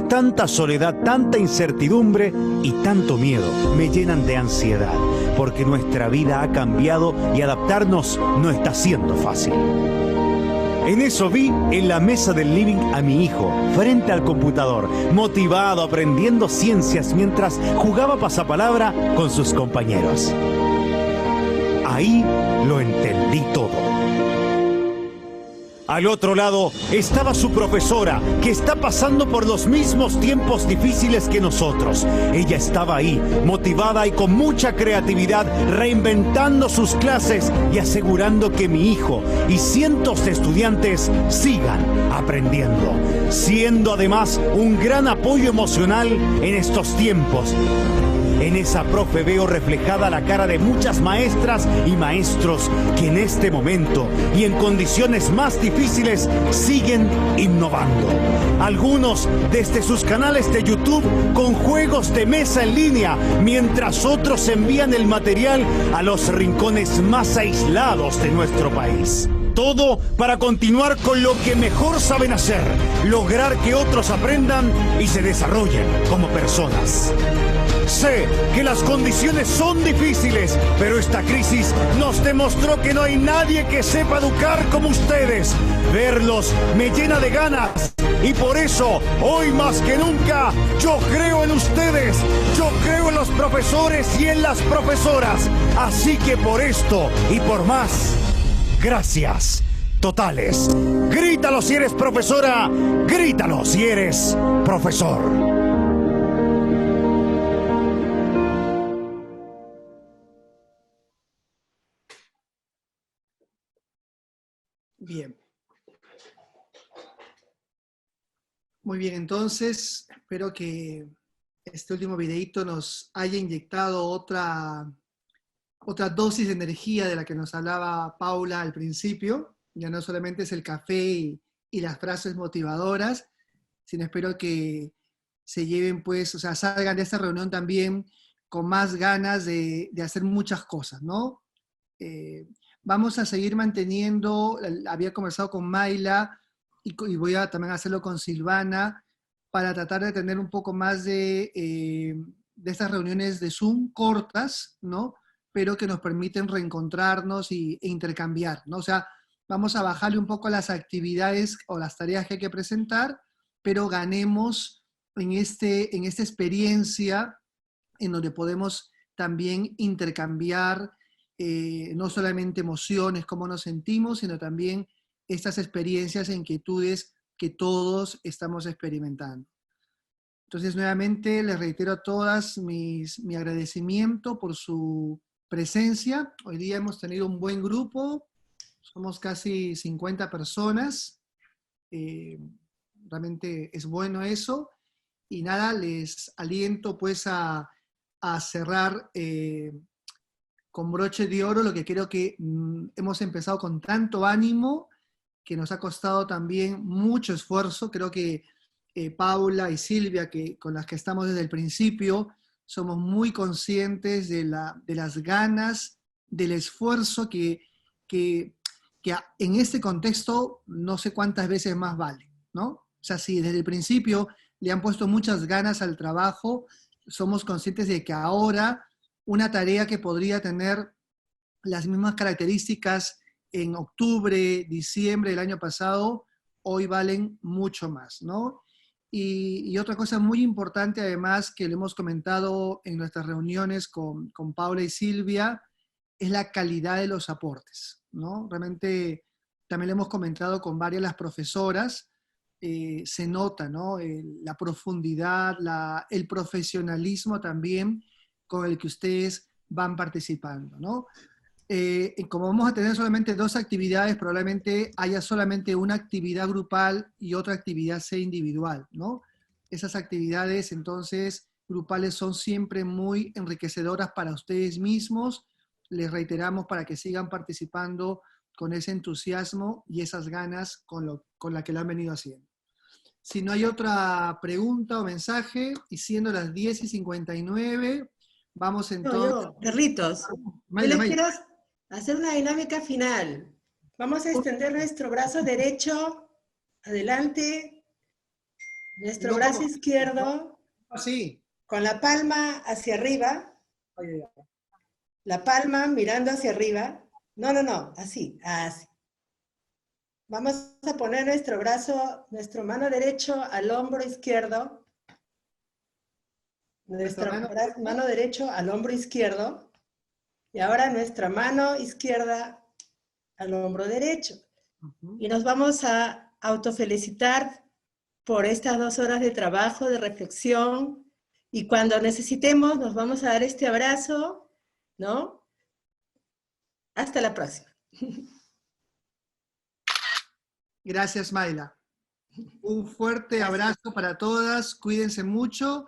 Tanta soledad, tanta incertidumbre y tanto miedo me llenan de ansiedad, porque nuestra vida ha cambiado y adaptarnos no está siendo fácil. En eso vi en la mesa del living a mi hijo, frente al computador, motivado, aprendiendo ciencias mientras jugaba pasapalabra con sus compañeros. Ahí lo entendí todo. Al otro lado estaba su profesora, que está pasando por los mismos tiempos difíciles que nosotros. Ella estaba ahí, motivada y con mucha creatividad, reinventando sus clases y asegurando que mi hijo y cientos de estudiantes sigan aprendiendo, siendo además un gran apoyo emocional en estos tiempos. En esa profe veo reflejada la cara de muchas maestras y maestros que en este momento y en condiciones más difíciles siguen innovando. Algunos desde sus canales de YouTube con juegos de mesa en línea, mientras otros envían el material a los rincones más aislados de nuestro país. Todo para continuar con lo que mejor saben hacer, lograr que otros aprendan y se desarrollen como personas. Sé que las condiciones son difíciles, pero esta crisis nos demostró que no hay nadie que sepa educar como ustedes. Verlos me llena de ganas y por eso, hoy más que nunca, yo creo en ustedes, yo creo en los profesores y en las profesoras. Así que por esto y por más, gracias totales. Grítalo si eres profesora, grítalo si eres profesor. Bien. Muy bien, entonces espero que este último videíto nos haya inyectado otra dosis de energía de la que nos hablaba Paula al principio. Ya no solamente es el café y las frases motivadoras, sino espero que se lleven, pues, o sea, salgan de esta reunión también con más ganas de hacer muchas cosas, ¿no? Vamos a seguir manteniendo, había conversado con Mayla y voy a también hacerlo con Silvana para tratar de tener un poco más de estas reuniones de Zoom cortas, ¿no? Pero que nos permiten reencontrarnos e intercambiar, ¿no? O sea, vamos a bajarle un poco las actividades o las tareas que hay que presentar, pero ganemos en esta experiencia en donde podemos también intercambiar no solamente emociones, cómo nos sentimos, sino también estas experiencias e inquietudes que todos estamos experimentando. Entonces, nuevamente, les reitero a todas mi agradecimiento por su presencia. Hoy día hemos tenido un buen grupo, somos casi 50 personas. Realmente es bueno eso. Y nada, les aliento pues a cerrar con broche de oro lo que creo que hemos empezado con tanto ánimo, que nos ha costado también mucho esfuerzo. Creo que Paula y Silvia, con las que estamos desde el principio, somos muy conscientes de las ganas, del esfuerzo que en este contexto no sé cuántas veces más vale, ¿no? O sea, si desde el principio le han puesto muchas ganas al trabajo, somos conscientes de que ahora una tarea que podría tener las mismas características en octubre, diciembre del año pasado, hoy valen mucho más, ¿no? Y otra cosa muy importante, además, que le hemos comentado en nuestras reuniones con Paula y Silvia, es la calidad de los aportes, ¿no? Realmente también le hemos comentado con varias de las profesoras, se nota, ¿no? La profundidad, el profesionalismo también con el que ustedes van participando, ¿no? Como vamos a tener solamente 2 actividades, probablemente haya solamente una actividad grupal y otra actividad sea individual, ¿no? Esas actividades, entonces, grupales son siempre muy enriquecedoras para ustedes mismos. Les reiteramos para que sigan participando con ese entusiasmo y esas ganas con la que lo han venido haciendo. Si no hay otra pregunta o mensaje, y siendo las 10:59, vamos entonces... Carlitos, yo les quiero hacer una dinámica final. Vamos a extender nuestro brazo derecho adelante, nuestro brazo izquierdo, así, con la palma hacia arriba, la palma mirando hacia arriba. No, así. Vamos a poner nuestro mano derecho al hombro izquierdo, mano derecho al hombro izquierdo, y ahora nuestra mano izquierda al hombro derecho. Y nos vamos a autofelicitar por estas 2 horas de trabajo, de reflexión, y cuando necesitemos nos vamos a dar este abrazo, ¿no? Hasta la próxima. Gracias, Mayla. Un fuerte abrazo para todas, cuídense mucho